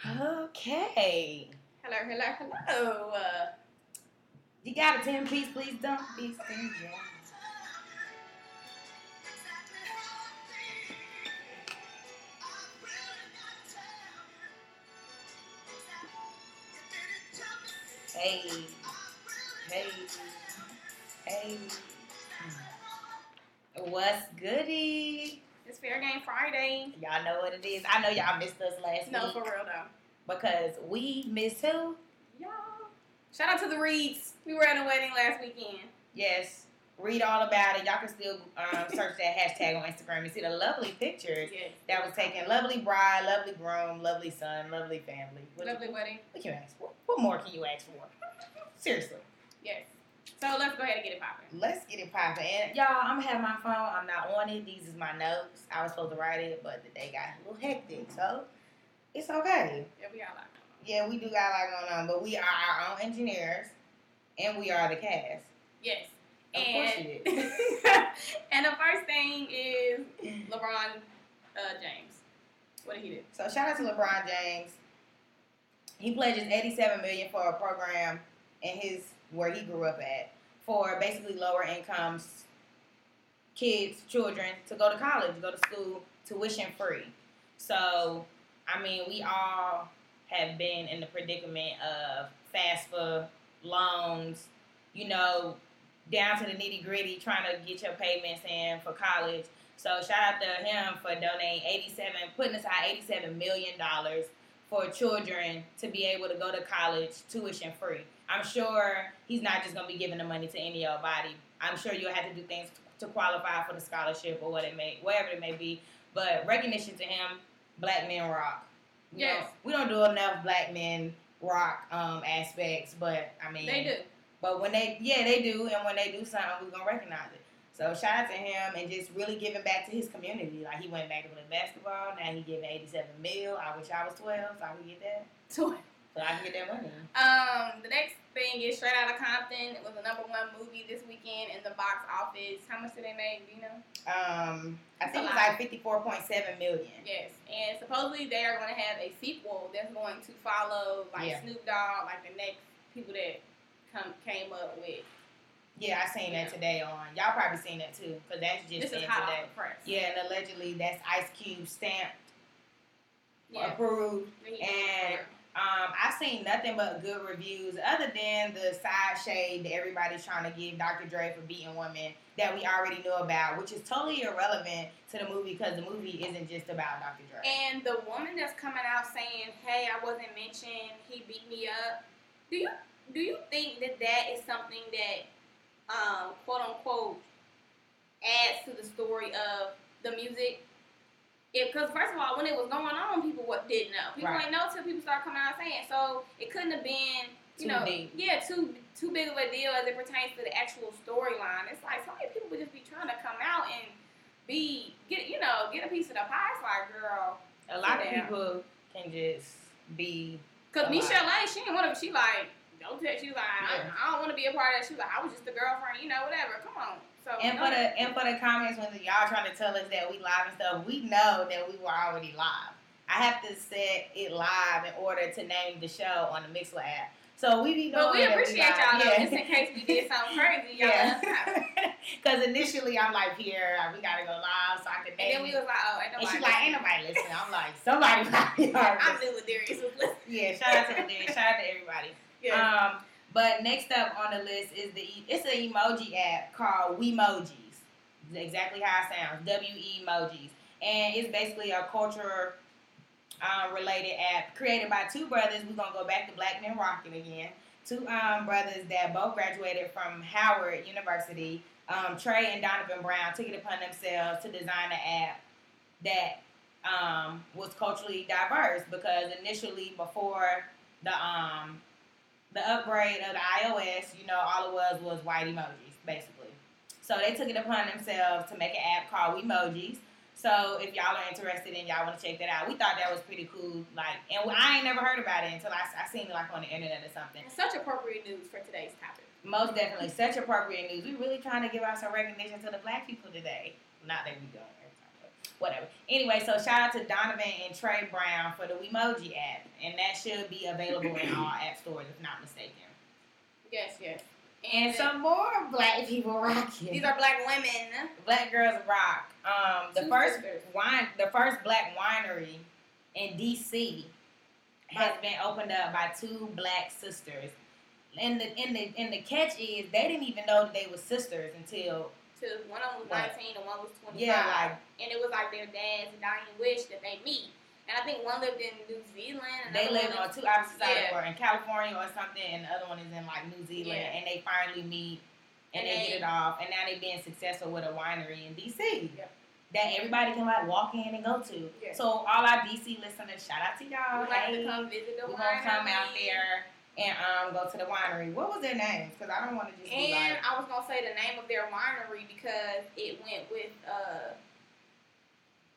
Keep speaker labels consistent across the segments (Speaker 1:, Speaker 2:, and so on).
Speaker 1: Okay.
Speaker 2: Hello.
Speaker 1: You got a 10-piece, please don't be stingy. Hey. Hey. What's goody?
Speaker 2: It's Fair Game Friday.
Speaker 1: Y'all know what it is. I know y'all missed us last week.
Speaker 2: No, for real though.
Speaker 1: Because we missed who?
Speaker 2: Y'all. Shout out to the Reeds. We were at a wedding last weekend.
Speaker 1: Yes. Read all about it. Y'all can still search that hashtag on Instagram and see the lovely pictures that was taken. Lovely bride, lovely groom, lovely son, lovely family.
Speaker 2: Lovely wedding.
Speaker 1: What can you ask for? What more can you ask for? Seriously.
Speaker 2: Yes. So let's go ahead and get it popping.
Speaker 1: Let's get it popping. And y'all, I'm gonna have my phone. I'm not on it. These is my notes. I was supposed to write it, but the day got a little hectic, so it's okay.
Speaker 2: Yeah, we got a lot going on.
Speaker 1: Yeah, we do got a lot going on, but we are our own engineers, and we are the cast.
Speaker 2: Yes.
Speaker 1: Of course you did.
Speaker 2: And the first thing is LeBron James. What did he do?
Speaker 1: So shout out to LeBron James. He pledges $87 million for a program in where he grew up at for basically lower incomes children to go to college, go to school, tuition free. So, I mean, we all have been in the predicament of FAFSA loans, down to the nitty gritty, trying to get your payments in for college. So shout out to him for donating putting aside $87 million for children to be able to go to college tuition free. I'm sure he's not just going to be giving the money to any old body. I'm sure you'll have to do things to qualify for the scholarship or whatever it may be. But recognition to him, Black Men Rock.
Speaker 2: Yes.
Speaker 1: We don't do enough Black Men Rock aspects, but I mean...
Speaker 2: They do.
Speaker 1: But when they do, and when they do something, we're going to recognize it. So shout out to him and just really giving back to his community. Like, he went back to play basketball. Now he giving $87 million. I wish I was 12 so I could get that.
Speaker 2: 12.
Speaker 1: So I can get that money.
Speaker 2: The next thing is Straight Outta Compton. It was the #1 movie this weekend in the box office. How much did they make? Do you know?
Speaker 1: I think it was like $54.7 million.
Speaker 2: Yes, and supposedly they are going to have a sequel that's going to follow Snoop Dogg, like the next people that came up with.
Speaker 1: Yeah, I seen that today on. Y'all probably seen that too, because that's just
Speaker 2: this is
Speaker 1: today.
Speaker 2: hot off the press.
Speaker 1: Yeah, and allegedly that's Ice Cube stamped, approved, and I've seen nothing but good reviews, other than the side shade that everybody's trying to give Dr. Dre for beating women that we already knew about, which is totally irrelevant to the movie because the movie isn't just about Dr. Dre.
Speaker 2: And the woman that's coming out saying, "Hey, I wasn't mentioned. He beat me up." Do you think that is something that, quote unquote, adds to the story of the music? Because first of all, when it was going on, people didn't know. People ain't know till people started coming out saying. So it couldn't have been, too big of a deal as it pertains to the actual storyline. It's like so many people would just be trying to come out and get a piece of the pie. It's like, girl,
Speaker 1: a lot of people can just be.
Speaker 2: Because Michelle A, she didn't want to. She like. Don't tell. She was like, I don't want to be a part of that. She was like, I was just a girlfriend, whatever. Come on. So
Speaker 1: and for the comments when y'all trying to tell us that we live and stuff, we know that we were already live. I have to set it live in order to name the show on the Mixler app. So we be knowing.
Speaker 2: But we appreciate y'all though, just in case we did something crazy. Y'all let us know.
Speaker 1: Because initially I'm like, here we gotta go live so I can name.
Speaker 2: And then we was like, oh, ain't nobody.
Speaker 1: And she's like, ain't nobody listening. I'm like, somebody probably heard.
Speaker 2: I knew Ladarius was listening.
Speaker 1: Yeah, shout out to Ladarius. Shout out to everybody. Yeah. But next up on the list is it's an emoji app called Wemojis. Exactly how it sounds, W-E-Mojis. And it's basically a culture related app created by two brothers. We're going to go back to Black Men Rocking again. Two brothers that both graduated from Howard University. Trey and Donovan Brown took it upon themselves to design an app that was culturally diverse because initially before the upgrade of the iOS, all it was white emojis, basically. So they took it upon themselves to make an app called Wemojis. So if y'all are interested and y'all want to check that out, we thought that was pretty cool. And I ain't never heard about it until I seen it on the internet or something.
Speaker 2: It's such appropriate news for today's topic.
Speaker 1: Most definitely, such appropriate news. We really trying to give out some recognition to the Black people today. Not that we don't every time. whatever. Anyway, so shout out to Donovan and Trey Brown for the Wemoji app, and that should be available in all app stores, if not mistaken.
Speaker 2: Yes, yes.
Speaker 1: And some more black people rocking.
Speaker 2: These are black women.
Speaker 1: Black girls rock. The
Speaker 2: Two
Speaker 1: first
Speaker 2: sisters.
Speaker 1: the first black winery in DC has been opened up by two black sisters. And the catch is they didn't even know that they were sisters until
Speaker 2: One of them was 19 and one was 25.
Speaker 1: Yeah,
Speaker 2: and it was like their dad's dying wish that they meet. And I think one lived in New Zealand. And
Speaker 1: they lived on two opposite sides,
Speaker 2: yeah.
Speaker 1: or in California or something, and the other one is in like New Zealand.
Speaker 2: Yeah.
Speaker 1: And they finally meet and they get it off, and now they being successful with a winery in DC.
Speaker 2: Yep.
Speaker 1: That everybody can like walk in and go to.
Speaker 2: Yeah.
Speaker 1: So all our DC listeners, shout out to y'all.
Speaker 2: We'd like to come visit the winery.
Speaker 1: We're gonna come out there and go to the winery. What was their names? Because I don't want to just be like.
Speaker 2: And I was gonna say the name of their winery because it went with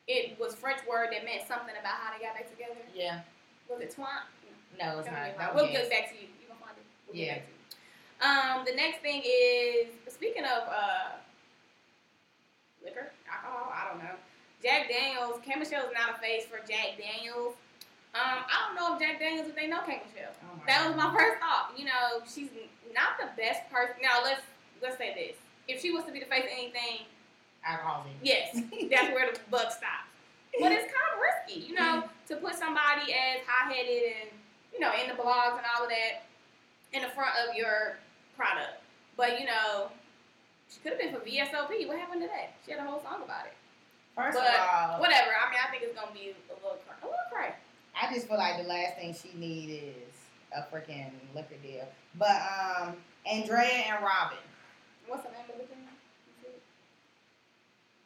Speaker 2: it was French word that meant something about how they got back together.
Speaker 1: Yeah.
Speaker 2: Was it twine?
Speaker 1: No, it's not.
Speaker 2: We'll get back to you. You gonna find it? We'll get back to you. The next thing is speaking of liquor, alcohol. I don't know. Jack Daniels. K Michelle's not a face for Jack Daniels. I don't know if Jack Daniels if they know K Michelle.
Speaker 1: Oh
Speaker 2: That was my first thought. You know, she's not the best person. Now let's say this: if she was to be the face of anything,
Speaker 1: alcohol.
Speaker 2: yes, that's where the buck stops. But it's kind of risky, you know, to put somebody as high-headed and, you know, in the blogs and all of that in the front of your product. But, you know, she could have been for VSOP. What happened to that? She had a whole song about it.
Speaker 1: First of all,
Speaker 2: whatever. I mean, I think it's going to be a little cray.
Speaker 1: I just feel like the last thing she needs is a freaking liquor deal. But, Andrea and Robin.
Speaker 2: What's the name of the thing?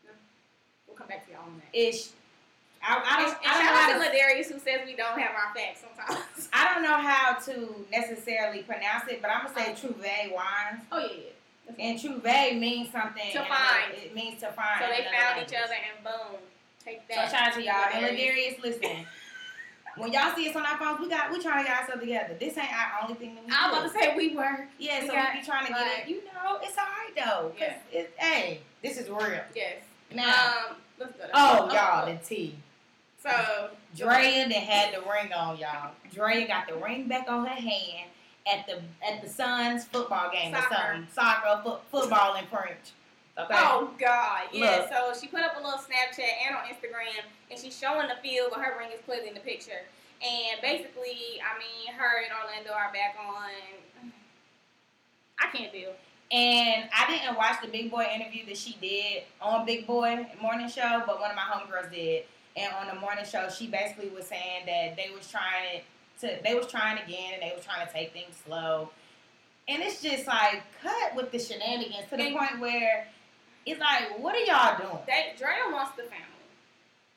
Speaker 2: No. We'll come back to y'all on that.
Speaker 1: I don't
Speaker 2: shout
Speaker 1: know
Speaker 2: out to Ladarius who says we don't have our facts sometimes.
Speaker 1: I don't know how to necessarily pronounce it, but I'm gonna say Trouvé wines.
Speaker 2: Oh yeah.
Speaker 1: And Trouvé means something.
Speaker 2: To find.
Speaker 1: It means to find.
Speaker 2: So they found each other and boom, take that.
Speaker 1: So shout out to y'all. And Ladarius, listen. When y'all see us on our phones, we trying to get ourselves together. This ain't our only thing that we do.
Speaker 2: I was about to say we were.
Speaker 1: Yeah, so we be trying to get it. You know, it's alright though. Yeah. Hey, this is real.
Speaker 2: Yes.
Speaker 1: Now.
Speaker 2: Let's go.
Speaker 1: Y'all, the tea.
Speaker 2: So
Speaker 1: Drea that had the ring on, y'all. Drea got the ring back on her hand at the Suns football game or something. Soccer, football in French. Okay.
Speaker 2: Oh God, yeah.
Speaker 1: Look.
Speaker 2: So she put up a little Snapchat and on Instagram, and she's showing the field, but her ring is clearly in the picture. And basically, I mean, her and Orlando are back on. I can't deal.
Speaker 1: And I didn't watch the Big Boy interview that she did on Big Boy Morning Show, but one of my homegirls did. And on the morning show, she basically was saying that they was trying again, and they was trying to take things slow. And it's just like cut with the shenanigans to the point where it's like, what are y'all doing?
Speaker 2: Drea wants the family.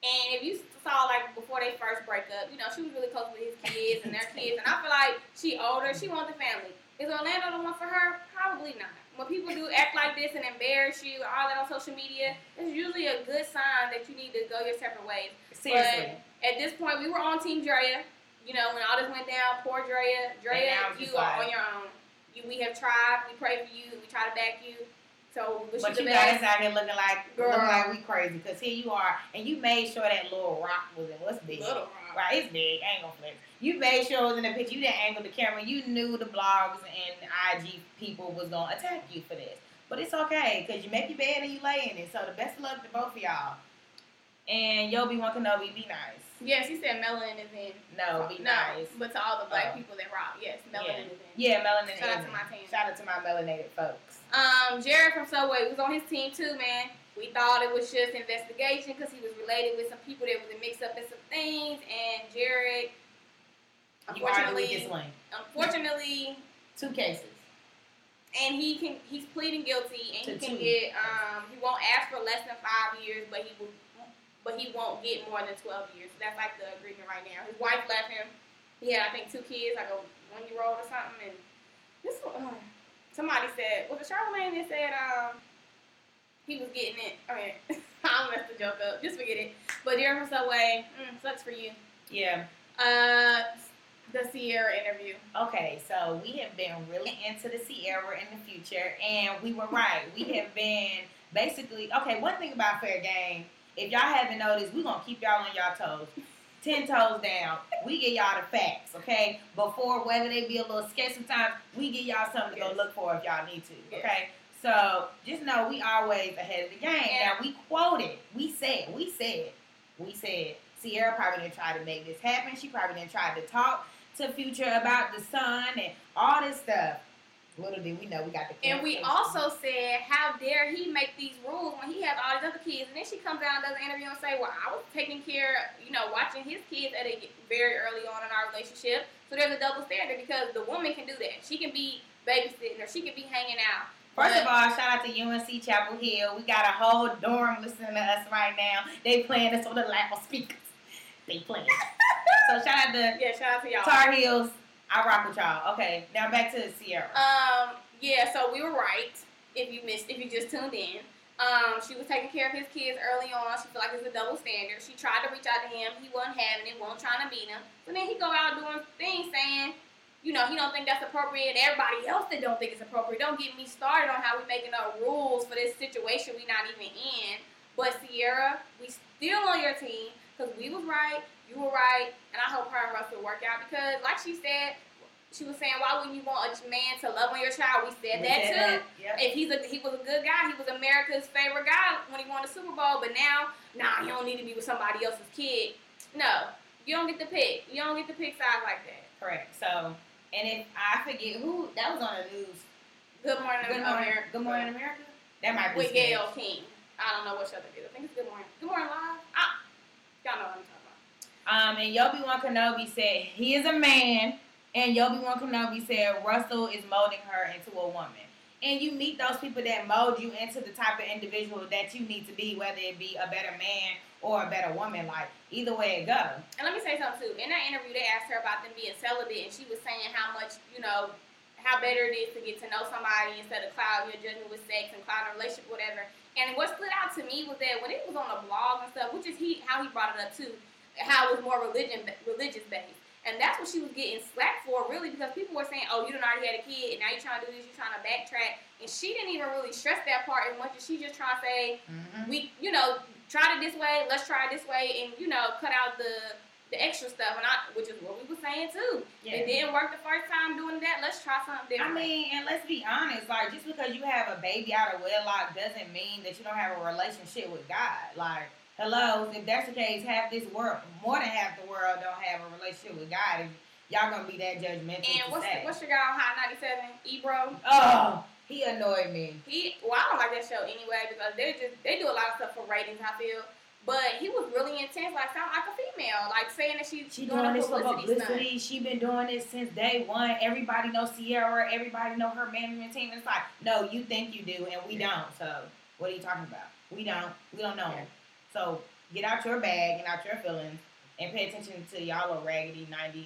Speaker 2: And if you saw, like, before they first break up, you know, she was really close with his kids and their kids. And I feel like she older, she wants the family. Is Orlando the one for her? Probably not. When people do act like this and embarrass you, all that on social media, it's usually a good sign that you need to go your separate ways.
Speaker 1: Seriously.
Speaker 2: But at this point, we were on Team Drea. You know, when all this went down, poor Drea. Drea, you are on your own. We have tried. We pray for you. We try to back you. So,
Speaker 1: but you got us out here looking like we crazy. Because here you are, and you made sure that little rock was in. What's big?
Speaker 2: Little rock.
Speaker 1: Right, it's big. I ain't gonna flex. You made sure it was in the picture. You didn't angle the camera. You knew the blogs and IG people was gonna attack you for this. But it's okay, because you make your bed and you lay in it. So the best of luck to both of y'all. And Obi-Wan Kenobi, be nice.
Speaker 2: Yes, he said melanin is in.
Speaker 1: No, be nice.
Speaker 2: But to all the black people that rock, yes, melanin is in.
Speaker 1: Yeah, melanin is in.
Speaker 2: Shout out to my team.
Speaker 1: Shout out to my melanated folks.
Speaker 2: Jared from Subway was on his team too, man. We thought it was just investigation because he was related with some people that was mixed up in some things. And Jared, unfortunately,
Speaker 1: 2 cases.
Speaker 2: And he's pleading guilty, and he can
Speaker 1: 2.
Speaker 2: get he won't ask for less than 5 years, but he won't get more than 12 years. So that's like the agreement right now. His wife left him. He had, I think, 2 kids, like a 1-year-old or something. And this somebody said, was it Charlamagne that said he was getting it? Okay, I'll mess the joke up. Just forget it. But Jared from Subway, sucks for you.
Speaker 1: Yeah.
Speaker 2: The Sierra interview.
Speaker 1: Okay, so we have been really into the Sierra in the future, and we were right. We have been basically, okay, one thing about Fair Game if y'all haven't noticed, we're going to keep y'all on y'all toes. 10 toes down. We get y'all the facts, okay? Before, whether they be a little sketchy sometimes, we get y'all something to go look for if y'all need to, okay? So just know we always ahead of the game. Now, we quoted. We said. Sierra probably didn't try to make this happen. She probably didn't try to talk to Future about the son and all this stuff. Little did we know we got the
Speaker 2: And we also said, how dare he make these rules when he has all these other kids? And then she comes out and does an interview and say, well, I was taking care, watching his kids at a very early on in our relationship. So there's a double standard because the woman can do that. She can be babysitting or she can be hanging out.
Speaker 1: First of all, shout out to UNC Chapel Hill. We got a whole dorm listening to us right now. They playing us on the loudspeakers. They playing. So shout out to
Speaker 2: y'all.
Speaker 1: Tar Heels. I rock with y'all. Okay, now back to Sierra.
Speaker 2: So we were right. If you just tuned in, she was taking care of his kids early on. She felt like it's a double standard. She tried to reach out to him. He wasn't having it. Wasn't trying to meet him. So then he go out doing things saying, he don't think that's appropriate. Everybody else that don't think it's appropriate. Don't get me started on how we making up rules for this situation we not even in. But Sierra, we still on your team because we was right. You were right, and I hope her and Russell work out because, like she said, she was saying, why wouldn't you want a man to love on your child? We said that too.
Speaker 1: Yep.
Speaker 2: If he was a good guy, he was America's favorite guy when he won the Super Bowl. But now, you don't need to be with somebody else's kid. No, you don't get to pick. You don't get to pick sides like that.
Speaker 1: Correct. So, and if I forget who that was on the news.
Speaker 2: Good Morning America.
Speaker 1: Good Morning America. That might be
Speaker 2: with Gayle King. I don't know what show they did. I think it's Good Morning. Good Morning Live. Y'all know what I'm talking about.
Speaker 1: And Obi-Wan Kenobi said he is a man, and Obi-Wan Kenobi said Russell is molding her into a woman. And you meet those people that mold you into the type of individual that you need to be, whether it be a better man or a better woman. Like, either way it goes.
Speaker 2: And let me say something, too. In that interview, they asked her about them being celibate, and she was saying how much, how better it is to get to know somebody instead of clouding your judgment with sex and clouding a relationship, whatever. And what stood out to me was that when it was on the blog and stuff, which is how he brought it up, too, how it was more religious based. And that's what she was getting slack for, really, because people were saying, oh, you done already had a kid, and now you're trying to do this, you're trying to backtrack. And she didn't even really stress that part as much as she just trying to say, we, tried it this way, let's try it this way, and, cut out the extra stuff, which is what we were saying, too. Yeah. It didn't work the first time doing that, let's try something different.
Speaker 1: I mean, and let's be honest, like, just because you have a baby out of wedlock doesn't mean that you don't have a relationship with God. Like, hello, if that's the case, more than half the world don't have a relationship with God. If y'all gonna be that judgmental.
Speaker 2: And what's your guy on Hot 97? Ebro?
Speaker 1: Oh, he annoyed me.
Speaker 2: I don't like that show anyway because they do a lot of stuff for ratings, I feel. But he was really intense, like sound like a female, like saying that she
Speaker 1: doing this for publicity. She been doing this since day one. Everybody knows Sierra. Everybody know her management team. It's like, no, you think you do, and we don't. So what are you talking about? We don't know. Yeah. So get out your bag and out your feelings and pay attention to y'all little raggedy 97.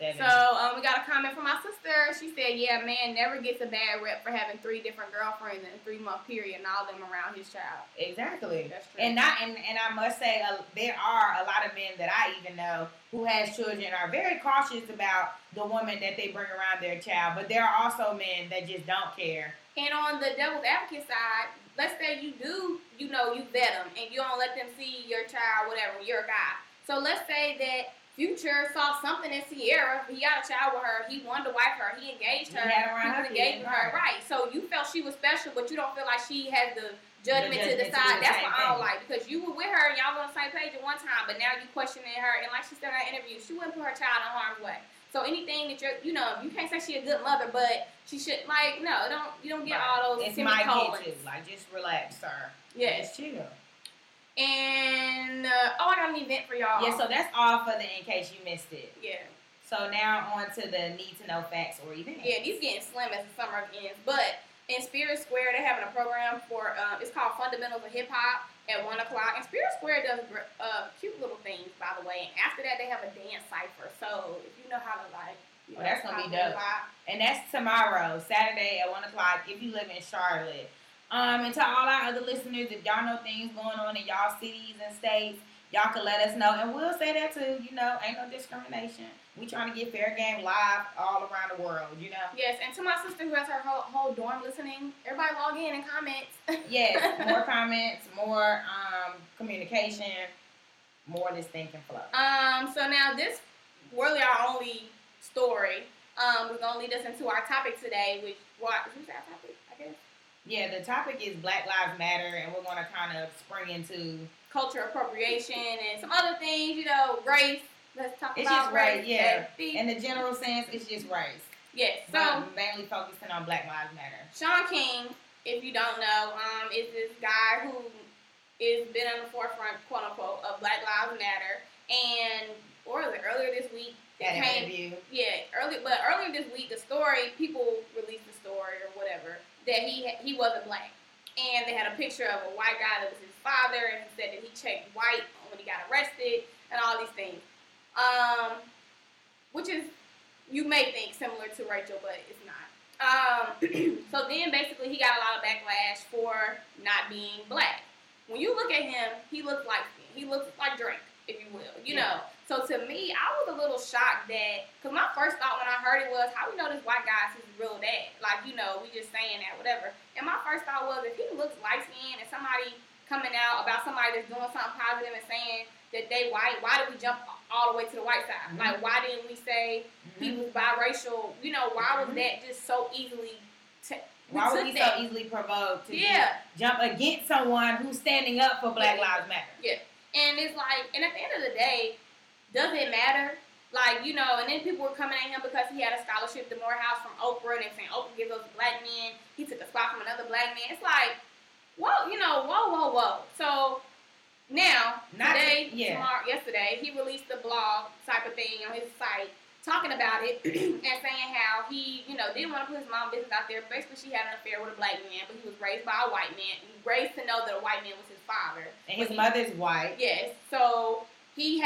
Speaker 2: So we got a comment from my sister. She said, yeah, man never gets a bad rep for having 3 different girlfriends in a 3-month period and all of them around his child.
Speaker 1: Exactly.
Speaker 2: That's true.
Speaker 1: And I must say there are a lot of men that I even know who has children are very cautious about the woman that they bring around their child. But there are also men that just don't care.
Speaker 2: And on the devil's advocate side, let's say you do, you vet them and you don't let them see your child, whatever, you're a guy. So let's say that Future saw something in Sierra. He got a child with her. He wanted to wife her. He engaged her. He was engaged with her. Right. So you felt she was special, but you don't feel like she had the judgment to decide. That's what I don't like. Because you were with her and y'all were on the same page at one time, but now you questioning her. And like she said in her interview, she wouldn't put her child in harm's way. So anything that you can't say she a good mother, but she should, you don't get all those
Speaker 1: It's my kid too. Like, just relax, sir.
Speaker 2: Yeah.
Speaker 1: Just chill.
Speaker 2: And, I got an event for y'all.
Speaker 1: Yeah, so that's all for in case you missed it.
Speaker 2: Yeah.
Speaker 1: So now on to the need to know facts or events.
Speaker 2: Yeah, these getting slim as the summer ends. But in Spirit Square, they're having a program for, it's called Fundamentals of Hip Hop at 1 o'clock. And Spirit Square does cute little things, by the way. And after that, they have a dance cipher. So if you know how to,
Speaker 1: that's going to be dope. And that's tomorrow, Saturday at 1 o'clock, if you live in Charlotte. And to all our other listeners, if y'all know things going on in y'all cities and states, y'all can let us know. And we'll say that too, ain't no discrimination. we trying to get Fair Game live all around the world, you know?
Speaker 2: Yes, and to my sister who has her whole dorm listening, everybody log in and comment.
Speaker 1: Yes, more comments, more communication, more this thinking flow.
Speaker 2: So now this really our only story. We're gonna lead us into our topic today, which who's our topic, I guess?
Speaker 1: Yeah, the topic is Black Lives Matter, and we're gonna kind of spring into
Speaker 2: culture appropriation and some other things, you know, race. Let's talk
Speaker 1: it's
Speaker 2: about
Speaker 1: just
Speaker 2: race.
Speaker 1: Yeah. In the general sense, it's just race.
Speaker 2: Yes.
Speaker 1: So mainly focusing on Black Lives Matter.
Speaker 2: Shaun King, if you don't know, is this guy who is been on the forefront, quote unquote, of Black Lives Matter. And earlier this week,
Speaker 1: interview.
Speaker 2: Yeah, earlier this week, the story, people released the story or whatever, that he wasn't black. And they had a picture of a white guy that was his father, and he said that he checked white when he got arrested, and all these things. Which is, you may think similar to Rachel, but it's not. So then basically he got a lot of backlash for not being black. When you look at him, he looks like he looks like Drake, if you will, you know. So to me, I was a little shocked that, because my first thought when I heard it was, how we know this white guy's his real dad? Like, you know, we just saying that, whatever. And my first thought was, if he looks light-skinned and somebody coming out about somebody that's doing something positive and saying that they white, why did we jump all the way to the white side? Mm-hmm. Like, why didn't we say he was biracial? You know, why was that just so easily
Speaker 1: why would he so easily provoked to jump against someone who's standing up for Black Lives Matter?
Speaker 2: Yeah. And it's like, and at the end of the day, does it matter? Like, you know, and then people were coming at him because he had a scholarship to Morehouse from Oprah, and they're saying Oprah gives those to black men. He took a spot from another black man. It's like, whoa, you know, whoa. So now, yesterday, he released a blog type of thing on his site talking about it and saying how he, you know, didn't want to put his mom's business out there. Basically, she had an affair with a black man, but he was raised by a white man. Raised to know that a white man was his father.
Speaker 1: And his mother's white.
Speaker 2: Yes. So he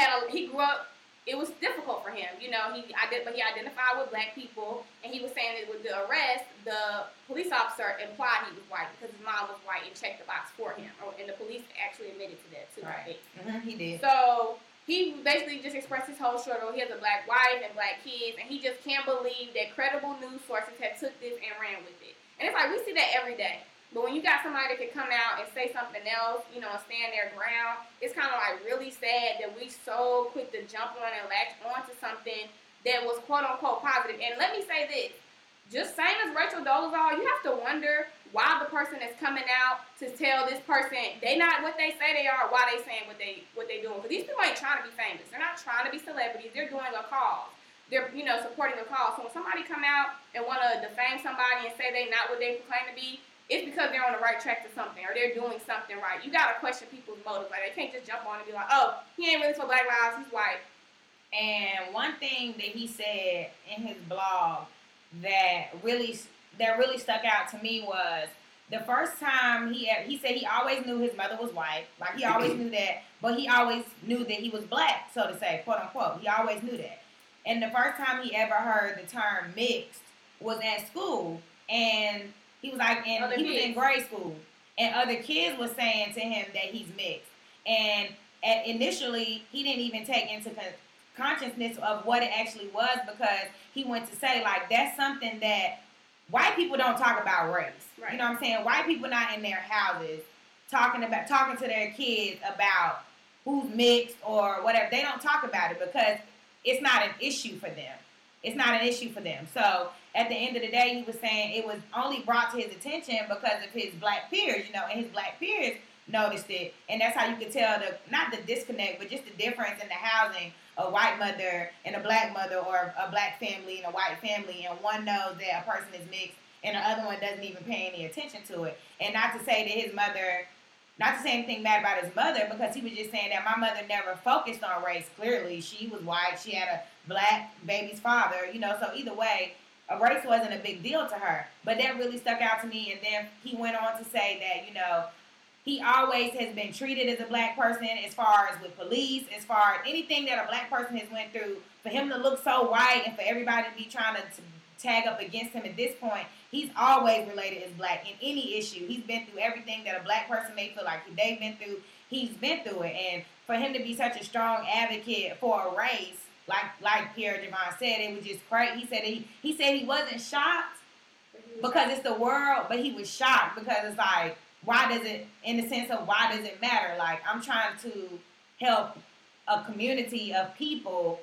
Speaker 2: grew up. It was difficult for him, you know. He identified with black people, and he was saying that with the arrest, the police officer implied he was white because his mom was white and checked the box for him, and the police actually admitted to that too.
Speaker 1: Right. Mm-hmm, he did.
Speaker 2: So he basically just expressed his whole struggle. He has a black wife and black kids, and he just can't believe that credible news sources have took this and ran with it. And it's like, we see that every day. But when you got somebody that can come out and say something else, you know, and stand their ground, it's kind of like really sad that we so quick to jump on and latch onto something that was quote-unquote positive. And let me say this, just same as Rachel Dolezal, you have to wonder why the person is coming out to tell this person they not what they say they are, why they saying what they doing. Because these people ain't trying to be famous. They're not trying to be celebrities. They're doing a cause. They're, you know, supporting a cause. So when somebody come out and want to defame somebody and say they not what they proclaim to be, it's because they're on the right track to something or they're doing something right. You got to question people's motives. Like, they can't just jump on and be like, oh, he ain't really for Black lives, he's white.
Speaker 1: And one thing that he said in his blog that really stuck out to me was the first time he said he always knew his mother was white. Like, he always knew that, but he always knew that he was black, so to say, quote unquote. He always knew that. And the first time he ever heard the term mixed was at school. And he was like, he was in grade school, and other kids were saying to him that he's mixed. And initially, he didn't even take into consciousness of what it actually was, because he went to say, like, that's something that white people don't talk about race. Right. You know what I'm saying? White people not in their houses talking to their kids about who's mixed or whatever. They don't talk about it because it's not an issue for them. It's not an issue for them. So at the end of the day, he was saying it was only brought to his attention because of his black peers, you know, and his black peers noticed it. And that's how you could tell not the disconnect, but just the difference in the housing, a white mother and a black mother, or a black family and a white family. And one knows that a person is mixed and the other one doesn't even pay any attention to it. And not to say that his mother, not to say anything bad about his mother, because he was just saying that my mother never focused on race. Clearly, she was white. She had a black baby's father, you know, so either way, a race wasn't a big deal to her. But that really stuck out to me. And then he went on to say that, you know, he always has been treated as a black person, as far as with police, as far as anything that a black person has went through. For him to look so white and for everybody to be trying to tag up against him at this point, he's always related as black in any issue. He's been through everything that a black person may feel like they've been through. He's been through it. And for him to be such a strong advocate for a race like Pierre Javon said, it was just crazy. He said he wasn't shocked because it's the world, but he was shocked because it's like, why does it, in the sense of why does it matter? Like, I'm trying to help a community of people,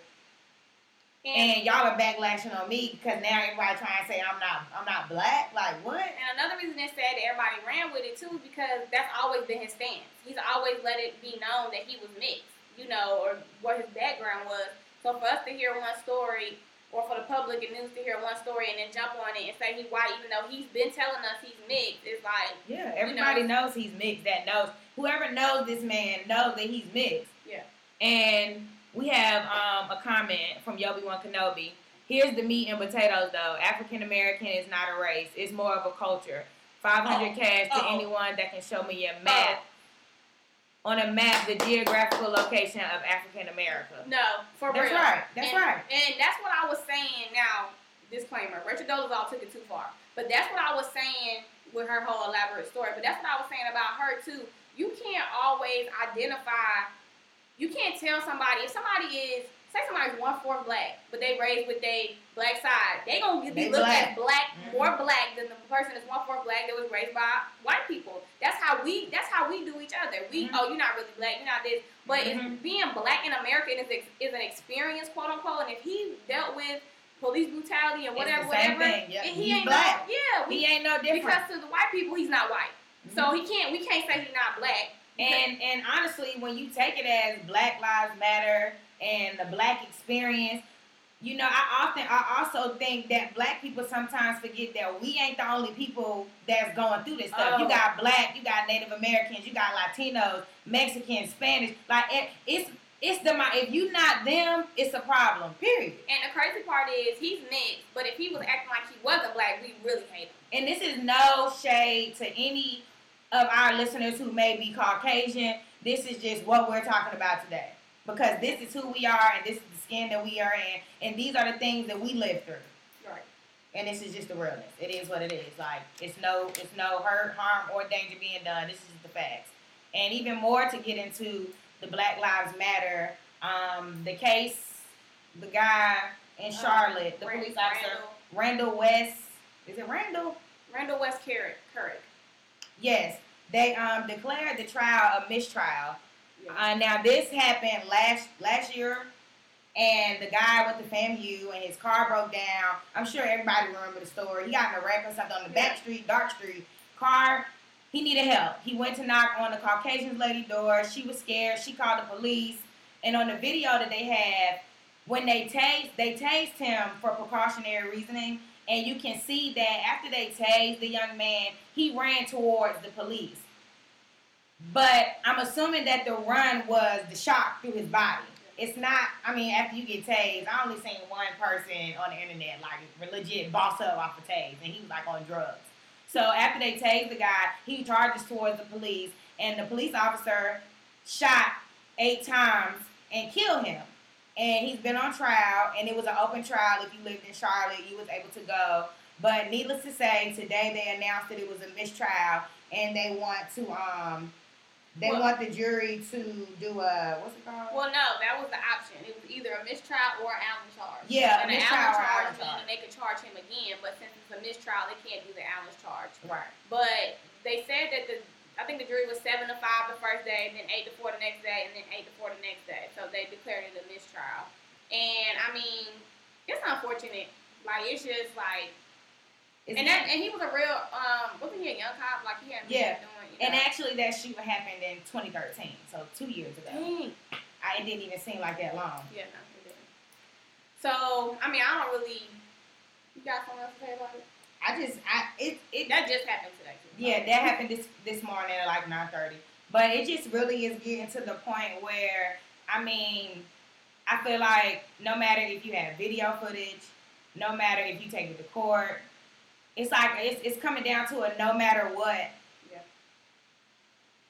Speaker 1: and y'all are backlashing on me because now everybody trying to say I'm not black. Like, what?
Speaker 2: And another reason they said that everybody ran with it too, because that's always been his stance. He's always let it be known that he was mixed, you know, or what his background was. So for us to hear one story, or for the public and news to hear one story and then jump on it and say he's white, even though he's been telling us he's mixed, it's like,
Speaker 1: yeah, everybody knows he's mixed. That knows, whoever knows this man knows that he's mixed.
Speaker 2: Yeah.
Speaker 1: And we have a comment from Yobi-Wan Kenobi. Here's the meat and potatoes, though. African American is not a race. It's more of a culture. 500 cash to anyone that can show me a map. On a map, the geographical location of African America.
Speaker 2: No, for real.
Speaker 1: That's right.
Speaker 2: And that's what I was saying. Now, disclaimer, Rachel Dolezal took it too far. But that's what I was saying with her whole elaborate story. But that's what I was saying about her, too. You can't always identify. You can't tell somebody, if somebody is, say somebody's 1/4 black, but they raised with their black side, they gonna be looked at black, more black than the person that's 1/4 black that was raised by white people. That's how we do each other. Oh, you're not really black, you're not this. But if being black in America is an experience, quote unquote, and if he dealt with police brutality and whatever, he ain't black. He ain't no different. Because to the white people, he's not white. So we can't say he's not black.
Speaker 1: And honestly, when you take it as Black Lives Matter and the black experience, you know, I also think that black people sometimes forget that we ain't the only people that's going through this stuff. You got black, you got Native Americans, you got Latinos, Mexicans, Spanish. Like, it's if you not them, it's a problem, period.
Speaker 2: And the crazy part is he's mixed, but if he was acting like he wasn't black, we really hate him.
Speaker 1: And this is no shade to any of our listeners who may be Caucasian. This is just what we're talking about today. Because this is who we are, and this is the skin that we are in, and these are the things that we live through.
Speaker 2: Right.
Speaker 1: And this is just the realness. It is what it is. Like, it's no hurt, harm, or danger being done. This is the facts. And even more to get into the Black Lives Matter, the case, the guy in Charlotte, the police officer, Randall West. Is it Randall?
Speaker 2: Randall West Carrick.
Speaker 1: Yes. They declared the trial a mistrial. Yeah. Now, this happened last year, and the guy with the FAMU and his car broke down. I'm sure everybody remember the story. He got in a wreck or something on the back street, dark street. Car, he needed help. He went to knock on the Caucasian lady's door. She was scared. She called the police. And on the video that they have, when they tased him for precautionary reasoning, and you can see that after they tased the young man, he ran towards the police. But I'm assuming that the run was the shock through his body. It's not, I mean, after you get tased, I only seen one person on the internet, like, legit boss up off a tase, and he was, like, on drugs. So after they tased the guy, he charges towards the police, and the police officer shot 8 times and killed him. And he's been on trial, and it was an open trial. If you lived in Charlotte, you was able to go. But needless to say, today they announced that it was a mistrial, and they want to, want the jury to do a, what's it called?
Speaker 2: Well, no, that was the option. It was either a mistrial or an Allen charge.
Speaker 1: Yeah,
Speaker 2: and
Speaker 1: a mistrial or Allen charge.
Speaker 2: Meaning they could charge him again, but since it's a mistrial, they can't do the Allen charge.
Speaker 1: Right.
Speaker 2: But they said that I think the jury was 7-5 the first day, then 8-4 the next day, and then 8-4 the next day. So they declared it a mistrial. And I mean, it's unfortunate. Like, it's just like, and he was a real, wasn't he a young cop? Like, he had been doing,
Speaker 1: And actually, that shooting happened in 2013, so 2 years ago.
Speaker 2: Dang.
Speaker 1: It didn't even seem like that long.
Speaker 2: Yeah, no, it didn't. So, I mean, I don't really. You got something else to say about it? That just happened today. Too.
Speaker 1: Yeah, that happened this morning at like 9:30. But it just really is getting to the point where, I mean, I feel like no matter if you have video footage, no matter if you take it to court, it's like it's coming down to a no matter what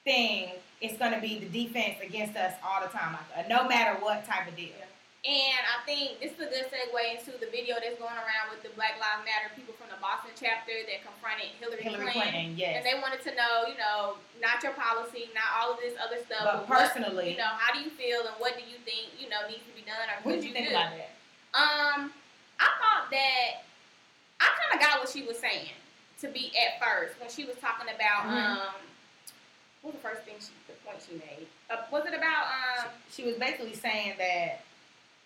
Speaker 1: thing. It's going to be the defense against us all the time, like a no matter what type of deal.
Speaker 2: And I think this is a good segue into the video that's going around with the Black Lives Matter people from the Boston chapter that confronted Hillary
Speaker 1: Clinton, yes.
Speaker 2: And they wanted to know, not your policy, not all of this other stuff.
Speaker 1: But personally.
Speaker 2: How do you feel and what do you think, needs to be done or
Speaker 1: what did you think about that?
Speaker 2: I thought that I kind of got what she was saying to be at first when she was talking about, what was the first thing the point she made? Was it about,
Speaker 1: she was basically saying that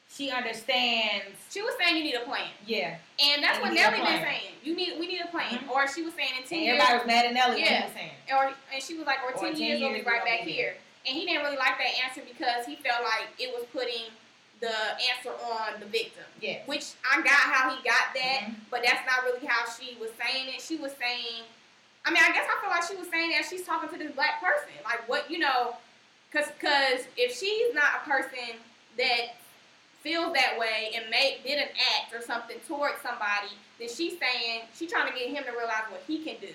Speaker 1: she understands.
Speaker 2: She was saying you need a plan.
Speaker 1: Yeah.
Speaker 2: And that's what Nelly been saying. We need a plan. Or she was saying in 10 years.
Speaker 1: Everybody was mad at Nelly when he was saying.
Speaker 2: And she was like, 10 years we'll be right back here. And he didn't really like that answer because he felt like it was putting the answer on the victim.
Speaker 1: Yes. Which
Speaker 2: I got how he got that, but that's not really how she was saying it. She was saying, I guess I feel like she was saying that she's talking to this black person. Like, what, because if she's not a person that feels that way and did an act or something towards somebody, then she's trying to get him to realize what he can do.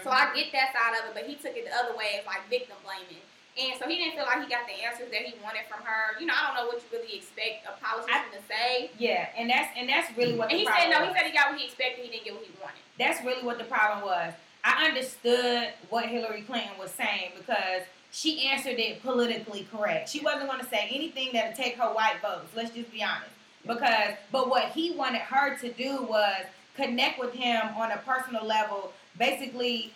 Speaker 2: So I get that side of it, but he took it the other way as like victim blaming. And so he didn't feel like he got the answers that he wanted from her. I don't know what you really expect a politician to say.
Speaker 1: Yeah, and that's really what the problem was.
Speaker 2: He said he got what he expected, he didn't get what he wanted.
Speaker 1: That's really what the problem was. I understood what Hillary Clinton was saying because she answered it politically correct. She wasn't going to say anything that would take her white votes. Let's just be honest. But what he wanted her to do was connect with him on a personal level, basically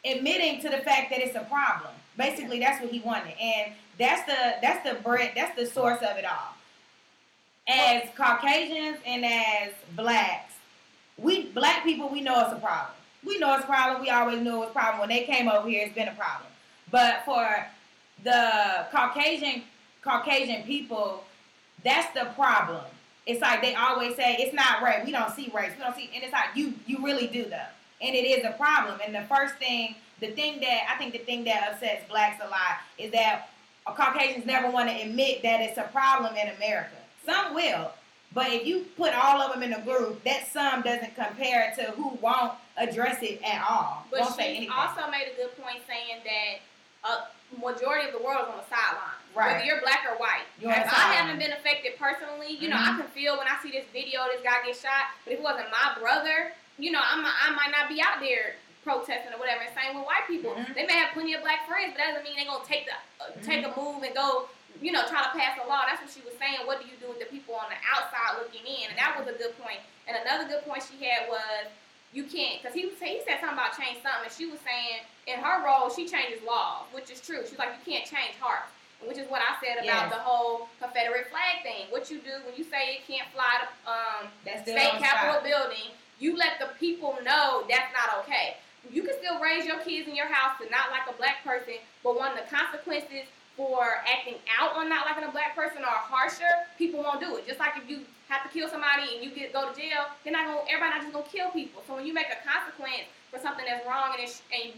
Speaker 1: admitting to the fact that it's a problem. Basically, that's what he wanted, and that's the source of it all. As Caucasians and as blacks, black people, we know it's a problem. We know it's a problem. We always knew it was a problem. When they came over here, it's been a problem. But for the Caucasian people, that's the problem. It's like they always say, it's not race. We don't see race. We don't see, and it's like, you really do though. And it is a problem. And the thing that upsets blacks a lot is that Caucasians never want to admit that it's a problem in America. Some will. But if you put all of them in a group, that some doesn't compare to who won't address it at all.
Speaker 2: But she also made a good point saying that majority of the world is on the sideline.
Speaker 1: Right.
Speaker 2: Whether you're black or white. I haven't been affected personally. I can feel when I see this video, this guy get shot. But if it wasn't my brother, I might not be out there protesting or whatever. And same with white people. They may have plenty of black friends, but that doesn't mean they're going to take a move and go, try to pass a law. That's what she was saying. What do you do with the people on the outside looking in? And that was a good point. And another good point she had was, you can't, because he said something about change something, and she was saying in her role, she changes laws, which is true. She's like, you can't change hearts, which is what I said about the whole Confederate flag thing. What you do when you say it can't fly to state capitol building, you let the people know that's not okay. You can still raise your kids in your house to not like a black person, but when the consequences for acting out on not liking a black person are harsher, people won't do it. Just like if you have to kill somebody and you go to jail, everybody not just gonna kill people. So when you make a consequence for something that's wrong and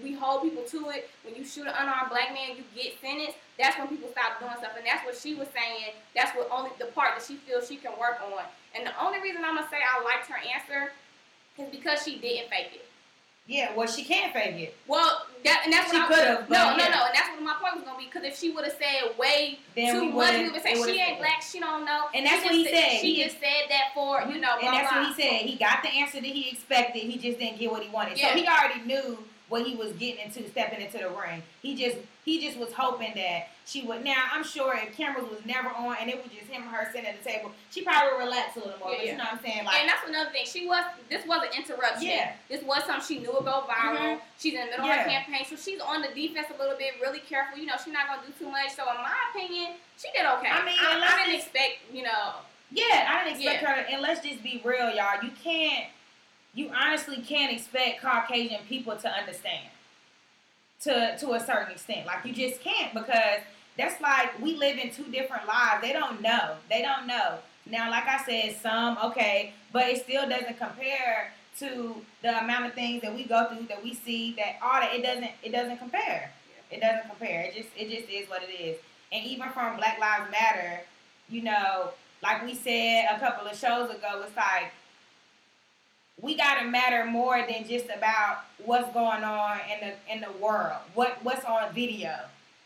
Speaker 2: we hold people to it, when you shoot an unarmed black man, you get sentenced, that's when people stop doing stuff. And that's what she was saying. That's what only the part that she feels she can work on. And the only reason I'm gonna say I liked her answer is because she didn't fake it.
Speaker 1: Yeah, well, she can't fake it.
Speaker 2: Well, that's
Speaker 1: she could have.
Speaker 2: No, and that's what my point was gonna be. Because if she would have said way too much, we would say she ain't black, she don't know.
Speaker 1: And that's what he said.
Speaker 2: She just said that for
Speaker 1: and that's what he said. He got the answer that he expected. He just didn't get what he wanted.
Speaker 2: Yeah.
Speaker 1: So he already knew what he was getting into, stepping into the ring. He just was hoping that she would. Now I'm sure if cameras was never on and it was just him and her sitting at the table, she probably would relax a little more. But you know what I'm saying?
Speaker 2: And that's another thing. This was an interruption.
Speaker 1: Yeah.
Speaker 2: This was something she knew would go viral. She's in the middle of her campaign, so she's on the defense a little bit, really careful. She's not gonna do too much. So in my opinion, she did okay. I didn't expect,
Speaker 1: Yeah, I didn't expect her. And let's just be real, y'all. You honestly can't expect Caucasian people to understand to a certain extent. Like, you just can't, because that's like we live in two different lives. They don't know. Now, like I said, some, okay, but it still doesn't compare to the amount of things that we go through, that we see, it doesn't compare. Yeah. It doesn't compare. It just is what it is. And even from Black Lives Matter, like we said a couple of shows ago, it's like, we gotta matter more than just about what's going on in the world, what's on video,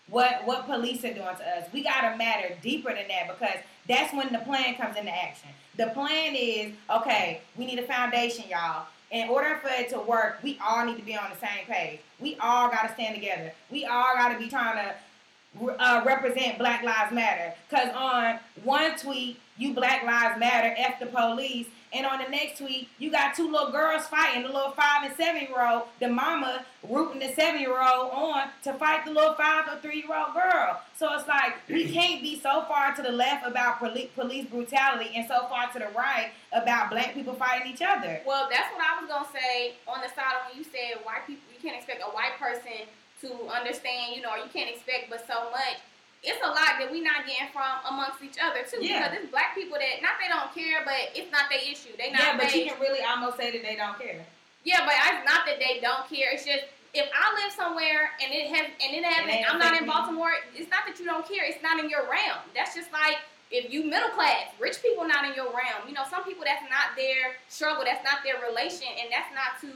Speaker 1: what police are doing to us. We gotta matter deeper than that, because that's when the plan comes into action. The plan is, okay, we need a foundation, y'all, in order for it to work, we all need to be on the same page. We all got to stand together. We all got to be trying to represent Black Lives Matter. Because on one tweet, you Black Lives Matter, F the police. And on the next tweet, you got two little girls fighting, the little 5 and 7-year-old, the mama rooting the 7-year-old on to fight the little 5 or 3-year-old girl. So it's like, we can't be so far to the left about police brutality and so far to the right about Black people fighting each other.
Speaker 2: Well, that's what I was going to say on the side of when you said white people, you can't expect a white person to understand, or you can't expect but so much. It's a lot that we not getting from amongst each other too. Yeah. Because it's Black people that not they don't care, but it's not their issue. They not.
Speaker 1: Yeah, but you can really almost say that they don't care.
Speaker 2: Yeah, but it's not that they don't care. It's just if I live somewhere and it hasn't, I'm not in Baltimore. It's not that you don't care. It's not in your realm. That's just like if you middle class, rich people not in your realm. Some people that's not their struggle, that's not their relation, and that's not to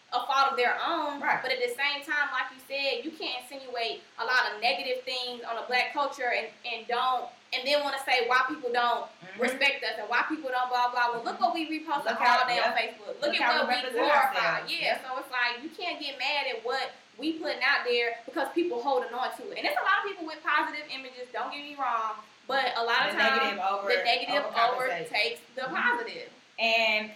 Speaker 2: a fault of their own,
Speaker 1: right.
Speaker 2: But at the same time, like you said, you can't insinuate a lot of negative things on a Black culture and then want to say why people don't respect us and why people don't blah blah. Well, look what we reposted all day on Facebook. Look at what we glorify. Yeah, so it's like you can't get mad at what we putting out there because people holding on to it. And there's a lot of people with positive images. Don't get me wrong, but a lot of times the negative overtakes the positive.
Speaker 1: And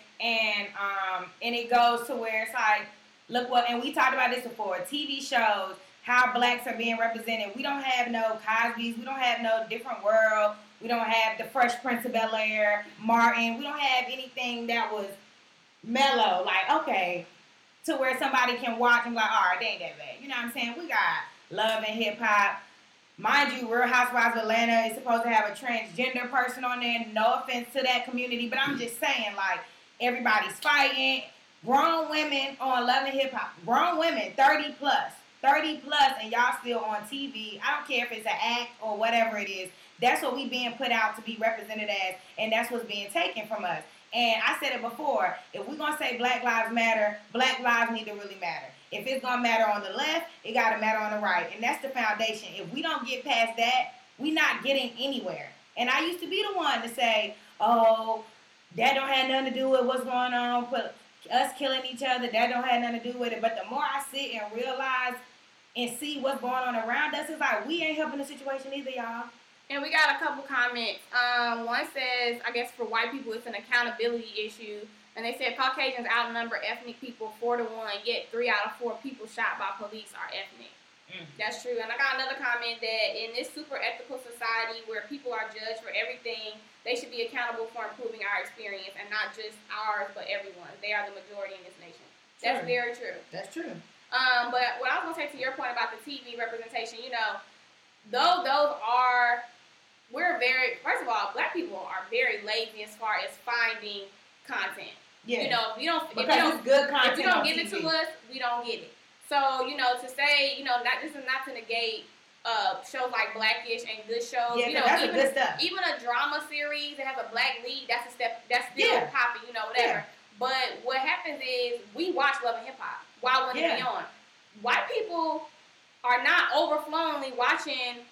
Speaker 1: it goes to where it's like, look what, and we talked about this before, TV shows, how Blacks are being represented. We don't have no Cosby's, we don't have no Different World, we don't have the Fresh Prince of Bel-Air, Martin, we don't have anything that was mellow, like, okay, to where somebody can watch and be like, all right, they ain't that bad. You know what I'm saying? We got Love and Hip Hop. Mind you, Real Housewives of Atlanta is supposed to have a transgender person on there. No offense to that community, but I'm just saying, like, everybody's fighting. Grown women on Love and Hip Hop. Grown women, 30 plus, and y'all still on TV. I don't care if it's an act or whatever it is. That's what we being put out to be represented as, and that's what's being taken from us. And I said it before, if we're going to say Black Lives Matter, Black lives need to really matter. If it's going to matter on the left, it got to matter on the right. And that's the foundation. If we don't get past that, we're not getting anywhere. And I used to be the one to say, oh, that don't have nothing to do with what's going on, but us killing each other, that don't have nothing to do with it. But the more I sit and realize and see what's going on around us, it's like we ain't helping the situation either, y'all.
Speaker 2: And we got a couple comments. One says, I guess for white people, it's an accountability issue. And they said Caucasians outnumber ethnic people 4-1, yet 3 out of 4 people shot by police are ethnic. That's true. And I got another comment that in this super ethical society where people are judged for everything, they should be accountable for improving our experience and not just ours, but everyone's. They are the majority in this nation. That's very true.
Speaker 1: That's true.
Speaker 2: But what I was going to say to your point about the TV representation, though those are, first of all, Black people are very lazy as far as finding content.
Speaker 1: Yeah.
Speaker 2: If you don't give it to us, we don't get it. So, to say, this is not to negate shows like Blackish and good shows.
Speaker 1: Yeah, that's
Speaker 2: even,
Speaker 1: good stuff.
Speaker 2: Even a drama series that has a Black lead, that's still popping, whatever.
Speaker 1: Yeah.
Speaker 2: But what happens is we watch Love and Hip Hop. Why wouldn't it be on? White people are not overflowingly watching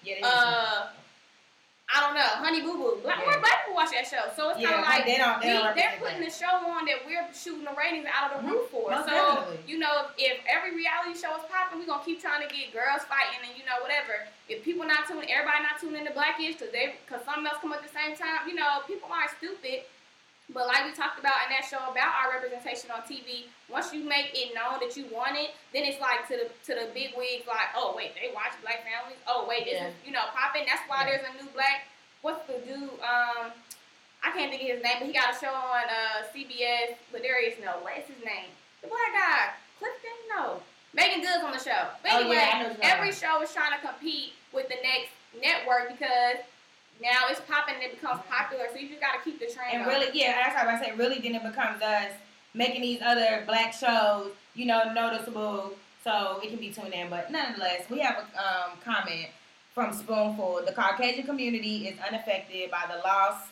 Speaker 2: I don't know, Honey Boo Boo. Black people watch that show. So it's kind of like they're putting the show on that we're shooting the ratings out of the roof for.
Speaker 1: Most
Speaker 2: so,
Speaker 1: definitely.
Speaker 2: If every reality show is popping, we're going to keep trying to get girls fighting and, whatever. If people everybody not tuning into Blackish because something else come at the same time, people aren't stupid. But like we talked about in that show about our representation on TV, once you make it known that you want it, then it's like to the big wigs, like, oh wait, they watch Black families. Oh wait, this is popping. That's why there's a new Black. What's the dude? I can't think of his name, but he got a show on CBS. But there is no. What is his name? The Black guy, Clifton? No, Megan Good's on the show. But anyway, every show is trying to compete with the next network because now it's popping and it becomes popular, so you just got to keep the trend
Speaker 1: and really, that's what I say, really then it becomes us making these other Black shows, noticeable so it can be tuned in. But nonetheless, we have a comment from Spoonful. The Caucasian community is unaffected by the loss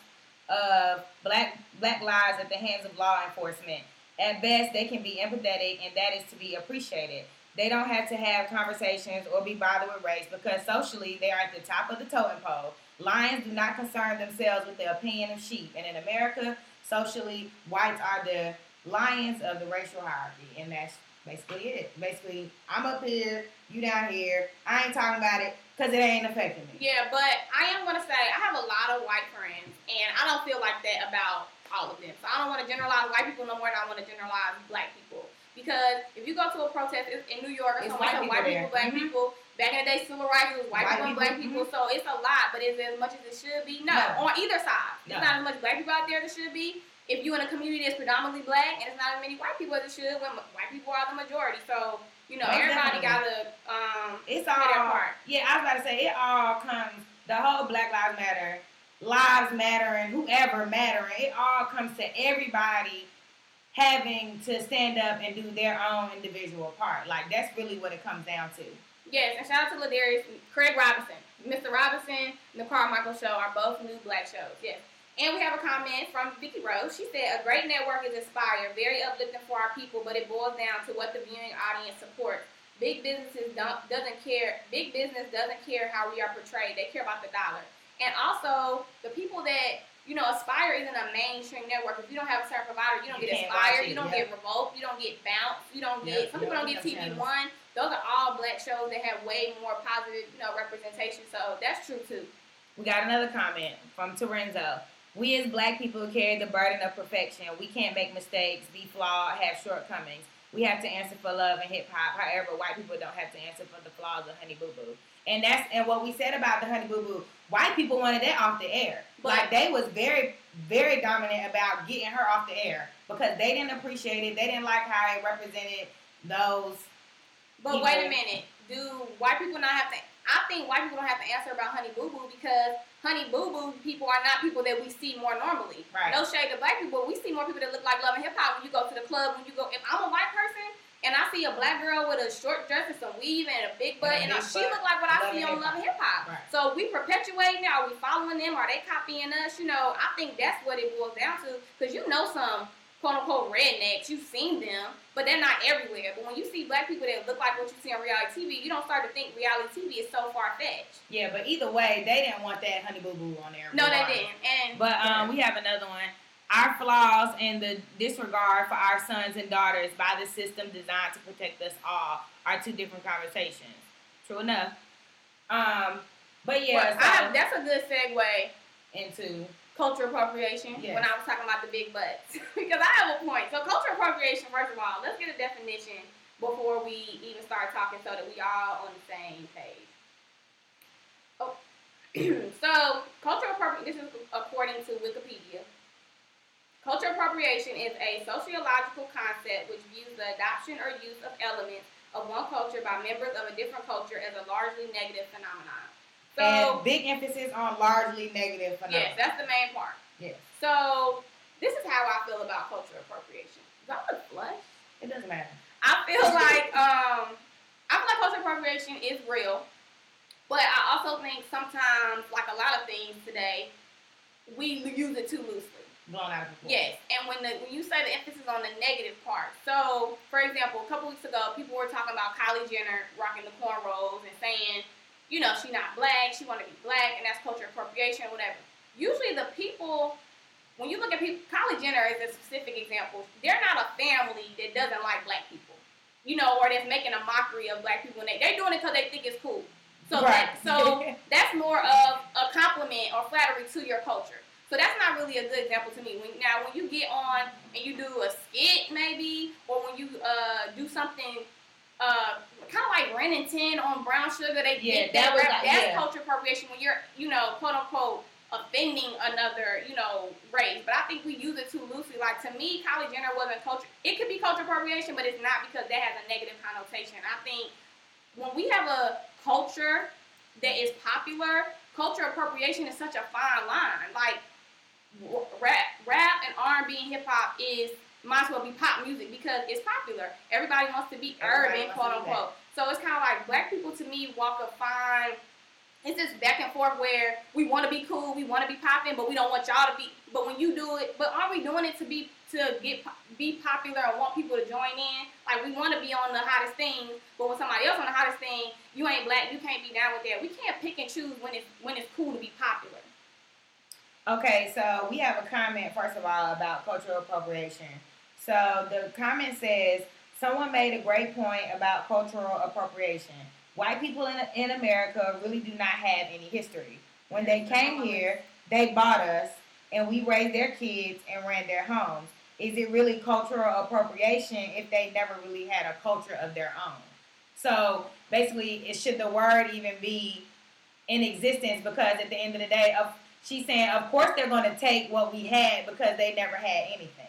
Speaker 1: of black lives at the hands of law enforcement. At best, they can be empathetic, and that is to be appreciated. They don't have to have conversations or be bothered with race because socially they are at the top of the totem pole. Lions do not concern themselves with the opinion of sheep. And in America, socially, whites are the lions of the racial hierarchy, and that's basically it. Basically, I'm up here, you down here. I ain't talking about it because it ain't affecting me.
Speaker 2: Yeah, but I am gonna say I have a lot of white friends, and I don't feel like that about all of them. So I don't want to generalize white people no more than I want to generalize black people. Because if you go to a protest in New York or somewhere, it's white people, black people. Back in the day, civil rights, it was white people and black people. So it's a lot, but is it as much as it should be? No. On either side. It's not as much black people out there as it should be. If you're in a community that's predominantly black, and it's not as many white people as it should, when white people are the majority. So, everybody got to
Speaker 1: it's all,
Speaker 2: their part.
Speaker 1: Yeah, I was about to say, it all comes, the whole Black Lives Matter, and whoever mattering, it all comes to everybody having to stand up and do their own individual part. Like, that's really what it comes down to.
Speaker 2: Yes, and shout out to Ladarius, Craig Robinson. Mr. Robinson and the Carmichael Show are both new black shows. Yes. And we have a comment from Vicky Rose. She said, a great network is Inspire, very uplifting for our people, but it boils down to what the viewing audience supports. Big business doesn't care how we are portrayed. They care about the dollar. And also, the people that, Aspire isn't a mainstream network. If you don't have a certain provider, you don't get Aspire, you don't get Revolt, you don't get Bounce, you don't get, some people don't get TV One. Those are all black shows that have way more positive, representation. So that's true too.
Speaker 1: We got another comment from Torenzo. We as black people carry the burden of perfection. We can't make mistakes, be flawed, have shortcomings. We have to answer for love and hip hop. However, white people don't have to answer for the flaws of Honey Boo Boo. And what we said about the Honey Boo Boo, white people wanted that off the air. Like, they was very, very dominant about getting her off the air because they didn't appreciate it. They didn't like how it represented those.
Speaker 2: But people. Wait a minute. Do white people not have to? I think white people don't have to answer about Honey Boo Boo because Honey Boo Boo people are not people that we see more normally.
Speaker 1: Right.
Speaker 2: No shade to black people. We see more people that look like Love and Hip Hop when you go to the club. If I'm a white person and I see a black girl with a short dress and some weave and a big butt, and she look like what I see on Love and Hip Hop. Right. So we perpetuating it. Are we following them? Are they copying us? I think that's what it boils down to because some quote-unquote rednecks, you've seen them, but they're not everywhere. But when you see black people that look like what you see on reality TV, you don't start to think reality TV is so far-fetched.
Speaker 1: Yeah, but either way, they didn't want that Honey Boo Boo on there.
Speaker 2: No, they didn't.
Speaker 1: But we have another one. Our flaws and the disregard for our sons and daughters by the system designed to protect us all are two different conversations. True enough. But yeah,
Speaker 2: that's a good segue
Speaker 1: into
Speaker 2: cultural appropriation. Yes. When I was talking about the big butts. Because I have a point. So cultural appropriation, first of all, let's get a definition before we even start talking so that we all on the same page. Oh. So cultural appropriation, this is according to Wikipedia. Cultural appropriation is a sociological concept which views the adoption or use of elements of one culture by members of a different culture as a largely negative phenomenon. So,
Speaker 1: and big emphasis on largely negative phenomena.
Speaker 2: Yes, that's the main part.
Speaker 1: Yes.
Speaker 2: So, this is how I feel about cultural appropriation. Do I look flush?
Speaker 1: It doesn't matter.
Speaker 2: I feel like cultural appropriation is real, but I also think sometimes, like a lot of things today, we use it too loosely.
Speaker 1: Blown out of proportion.
Speaker 2: Yes, and when you say the emphasis on the negative part. So, for example, a couple weeks ago, people were talking about Kylie Jenner rocking the cornrows and saying, she's not black, she want to be black, and that's cultural appropriation or whatever. Usually the people, when you look at people, Kylie Jenner is a specific example. They're not a family that doesn't like black people, or that's making a mockery of black people. And they're doing it because they think it's cool. So,
Speaker 1: right.
Speaker 2: That's more of a compliment or flattery to your culture. So that's not really a good example to me. When you get on and you do a skit maybe, or when you do something kind of like Ren and 10 on Brown Sugar, that's culture appropriation when you're, quote unquote, offending another, race. But I think we use it too loosely. Like, to me, Kylie Jenner wasn't culture. It could be culture appropriation, but it's not because that has a negative connotation. I think when we have a culture that is popular, culture appropriation is such a fine line. Like, rap and R&B and hip hop might as well be pop music because it's popular. Everybody wants to be urban, quote unquote. So it's kind of like black people to me walk a fine. It's this back and forth where we want to be cool, we want to be popping, but we don't want y'all to be. But when you do it, but are we doing it to be popular or want people to join in? Like, we want to be on the hottest thing, but when somebody else on the hottest thing, you ain't black, you can't be down with that. We can't pick and choose when it's cool to be popular.
Speaker 1: Okay, so we have a comment, first of all, about cultural appropriation. So the comment says, someone made a great point about cultural appropriation. White people in America really do not have any history. When they came here, they bought us, and we raised their kids and ran their homes. Is it really cultural appropriation if they never really had a culture of their own? So basically, should the word even be in existence? Because at the end of the day, she's saying, of course they're going to take what we had because they never had anything.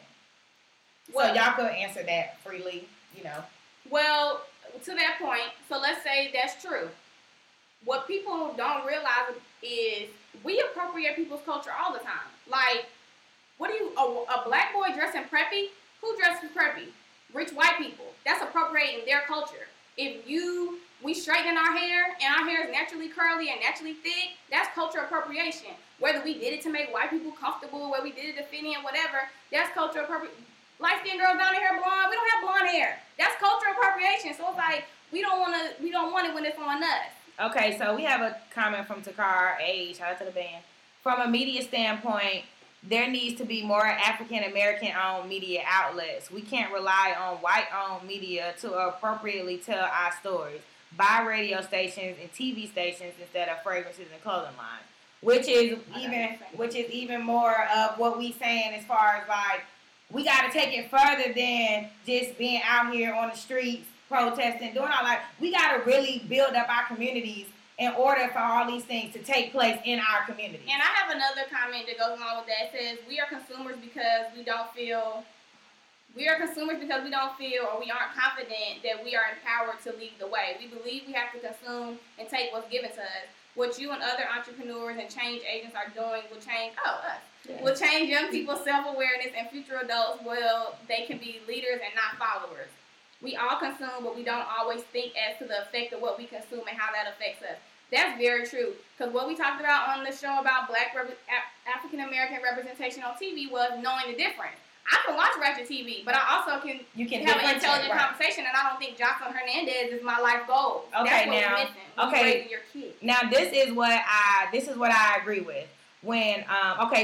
Speaker 1: Well, so y'all could answer that freely, you know.
Speaker 2: Well, to that point, so let's say that's true. What people don't realize is we appropriate people's culture all the time. Like, what do you, a black boy dressing preppy? Who dresses preppy? Rich white people. That's appropriating their culture. If we straighten our hair and our hair is naturally curly and naturally thick, that's culture appropriation. Whether we did it to make white people comfortable, whether we did it to fit in, whatever, that's culture appropriation. Light-skinned girls down here blonde, we don't have blonde hair. That's cultural appropriation. So it's like we don't want it when it's on us.
Speaker 1: Okay, so we have a comment from Takar A. Shout out to the band. From a media standpoint, there needs to be more African American owned media outlets. We can't rely on white owned media to appropriately tell our stories. Buy radio stations and TV stations instead of fragrances and clothing lines. Which is even more of what we saying as far as like, we got to take it further than just being out here on the streets, protesting, doing all that. We got to really build up our communities in order for all these things to take place in our communities.
Speaker 2: And I have another comment that goes along with that. It says, we are consumers because we don't feel, or we aren't confident that we are empowered to lead the way. We believe we have to consume and take what's given to us. What you and other entrepreneurs and change agents are doing will change, will change young people's self-awareness, and future adults they can be leaders and not followers. We all consume, but we don't always think as to the effect of what we consume and how that affects us. That's very true. Because what we talked about on the show about black African-American representation on TV was knowing the difference. I can watch ratchet TV, but I also can have an intelligent conversation, and I don't think Jocelyn Hernandez is my life goal.
Speaker 1: Okay,
Speaker 2: that's what we're missing. Raising your kids.
Speaker 1: Now this is what I agree with. When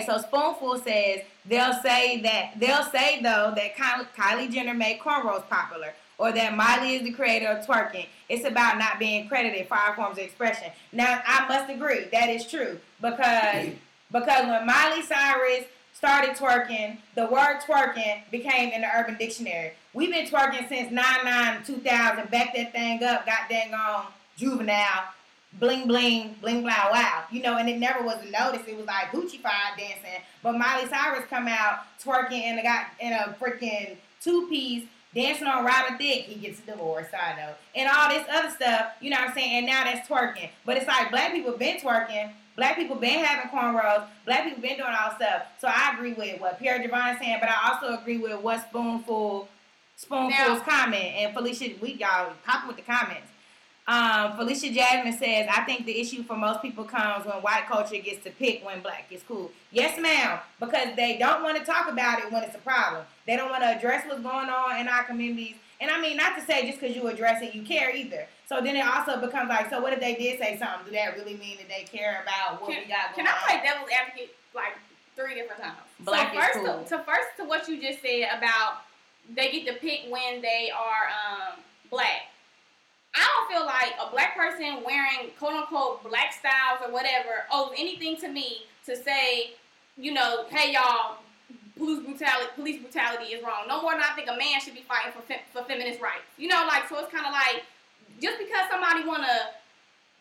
Speaker 1: so Spoonful says they'll say though that Kylie Jenner made cornrows popular, or that Miley is the creator of twerking. It's about not being credited for our forms of expression. Now I must agree that is true because when Miley Cyrus started twerking, the word twerking became in the Urban Dictionary. We've been twerking since 99-2000. Back that thing up, got dang on juvenile, bling bling, bling blah wow. You know, and it never was noticed. It was like Gucci fire dancing. But Miley Cyrus come out twerking and got in a freaking two-piece, dancing on Robin Thicke. He gets divorced, side note. And all this other stuff, you know what I'm saying? And now that's twerking. But it's like black people been twerking. Black people been having cornrows. Black people been doing all stuff. So I agree with what Pierre Javon's saying, but I also agree with what Spoonful's comment. And Felicia, y'all popping with the comments. Felicia Jasmine says, I think the issue for most people comes when white culture gets to pick when black is cool. Yes, ma'am, because they don't want to talk about it when it's a problem. They don't want to address what's going on in our communities. And I mean, not to say just because you address it, you care either. So then it also becomes like, so what if they did say something? Do that really mean that they care about what we got going on?
Speaker 2: Can I play devil's advocate like 3 different times?
Speaker 1: Black is cool.
Speaker 2: To what you just said about they get to pick when they are black. I don't feel like a black person wearing quote-unquote black styles or whatever owes anything to me to say, you know, hey, y'all, police brutality is wrong. No more than I think a man should be fighting for feminist rights. You know, like, so it's kind of like, just because somebody want to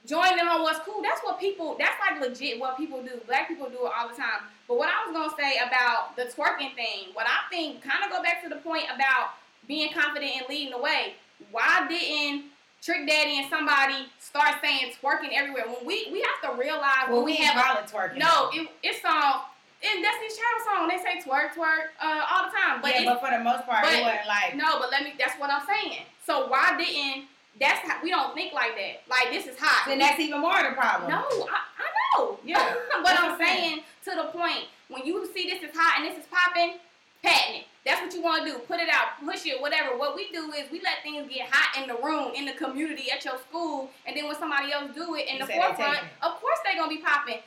Speaker 2: join them on what's cool, that's like legit what people do. Black people do it all the time. But what I was going to say about the twerking thing, what I think kind of go back to the point about being confident and leading the way. Why didn't Trick Daddy and somebody start saying twerking everywhere? When we have to realize when we have
Speaker 1: twerking.
Speaker 2: No, it's on in Destiny's Child song. They say twerk all the time. But
Speaker 1: but for the most part, it wasn't like
Speaker 2: no. But that's what I'm saying. So why didn't? That's how we don't think like that. Like, this is hot.
Speaker 1: Then that's even more of the problem.
Speaker 2: No, I know.
Speaker 1: Yeah.
Speaker 2: But I'm saying to the point when you see this is hot and this is popping, patent it. That's what you want to do. Put it out, push it, whatever. What we do is we let things get hot in the room, in the community, at your school, and then when somody else do it in the forefront, of course they're gonna be popping.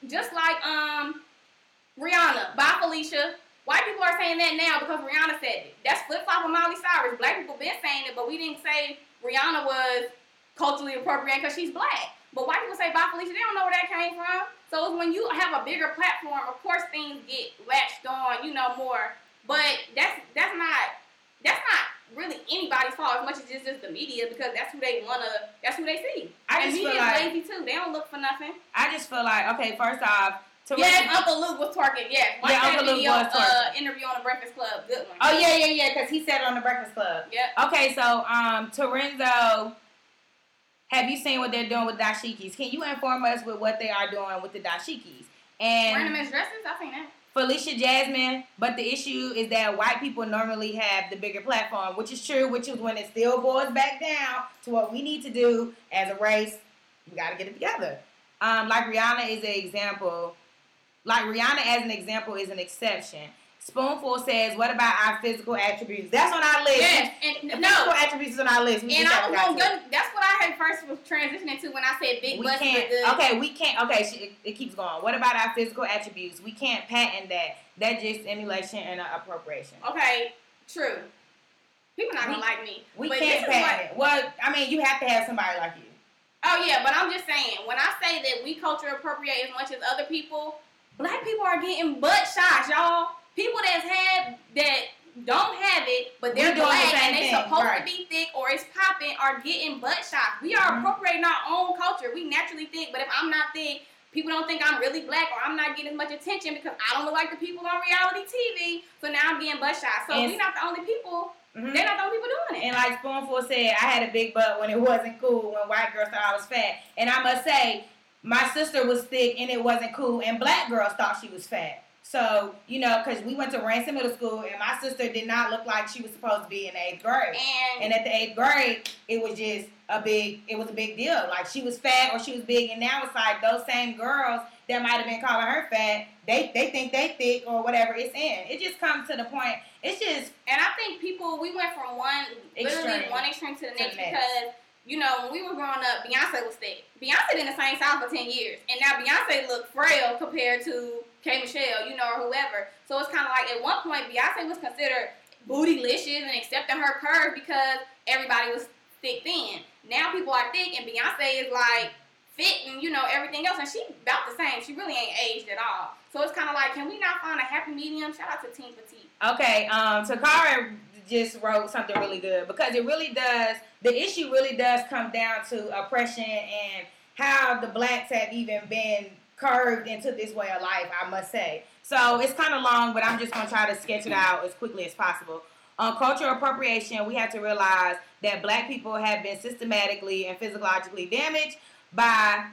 Speaker 2: Just like Rihanna, bye Felicia. White people are saying that now because Rihanna said it. That's flip-flop of Miley Cyrus. Black people been saying it, but we didn't say Rihanna was culturally appropriate because she's black. But white people say bye Felicia, they don't know where that came from. So it's when you have a bigger platform, of course things get latched on, more. But that's not really anybody's fault as much as it's just the media because that's who they see. And media is lazy too. They don't look for nothing.
Speaker 1: I just feel like, okay, first off,
Speaker 2: yes, Uncle Luke was twerking. Yes,
Speaker 1: Uncle Luke was twerking.
Speaker 2: Interview on the Breakfast Club. Good one.
Speaker 1: Oh yeah, because he said it on the Breakfast Club.
Speaker 2: Yep.
Speaker 1: Okay, so Torenzo, have you seen what they're doing with dashikis? Can you inform us with what they are doing with the dashikis? And
Speaker 2: wearing them as dresses, I think that.
Speaker 1: Felicia Jasmine, but the issue is that white people normally have the bigger platform, which is true, which is when it still boils back down to what we need to do as a race. We got to get it together. Like Rihanna is an example. Like Rihanna as an example is an exception. Spoonful says, what about our physical attributes? That's on our list.
Speaker 2: Yes, and
Speaker 1: physical attributes is on our list.
Speaker 2: And I was going to that's what I had first was transitioning to when I said big butts are good.
Speaker 1: Okay, we can't. Okay, it keeps going. What about our physical attributes? We can't patent that. That's just emulation and appropriation.
Speaker 2: Okay, true. People not going to like me.
Speaker 1: We can't patent it. Well, I mean, you have to have somebody like you.
Speaker 2: Oh, yeah, but I'm just saying, when I say that we culture appropriate as much as other people, black people are getting butt shots, y'all. People that don't have it, but they're black and they supposed to be thick or it's popping are getting butt shots. We are appropriating our own culture. We naturally think, but if I'm not thick, people don't think I'm really black or I'm not getting as much attention because I don't look like the people on reality TV. So now I'm getting butt shots. So we're not the only people. They're not the only people doing it.
Speaker 1: And like Spoonful said, I had a big butt when it wasn't cool, when white girls thought I was fat. And I must say, my sister was thick and it wasn't cool, and black girls thought she was fat. So, because we went to Ransom Middle School, and my sister did not look like she was supposed to be in the 8th grade. And at the 8th grade, it was just a big deal. Like, she was fat or she was big, and now it's like those same girls that might have been calling her fat, they think they thick or whatever it's in. It just comes to the point. It's just...
Speaker 2: And I think we went from one extreme to the next because... when we were growing up, Beyonce was thick. Beyonce been in the same style for 10 years. And now Beyonce looked frail compared to K. Michelle, or whoever. So it's kind of like at one point, Beyonce was considered bootylicious and accepting her curves because everybody was thick then. Now people are thick and Beyonce is like fit and, everything else. And she about the same. She really ain't aged at all. So it's kind of like, can we not find a happy medium? Shout out to Team Petite.
Speaker 1: Okay, Takara just wrote something really good because it really does, the issue really does come down to oppression and how the blacks have even been curved into this way of life, I must say. So it's kind of long, but I'm just going to try to sketch it out as quickly as possible. On cultural appropriation, we have to realize that black people have been systematically and psychologically damaged by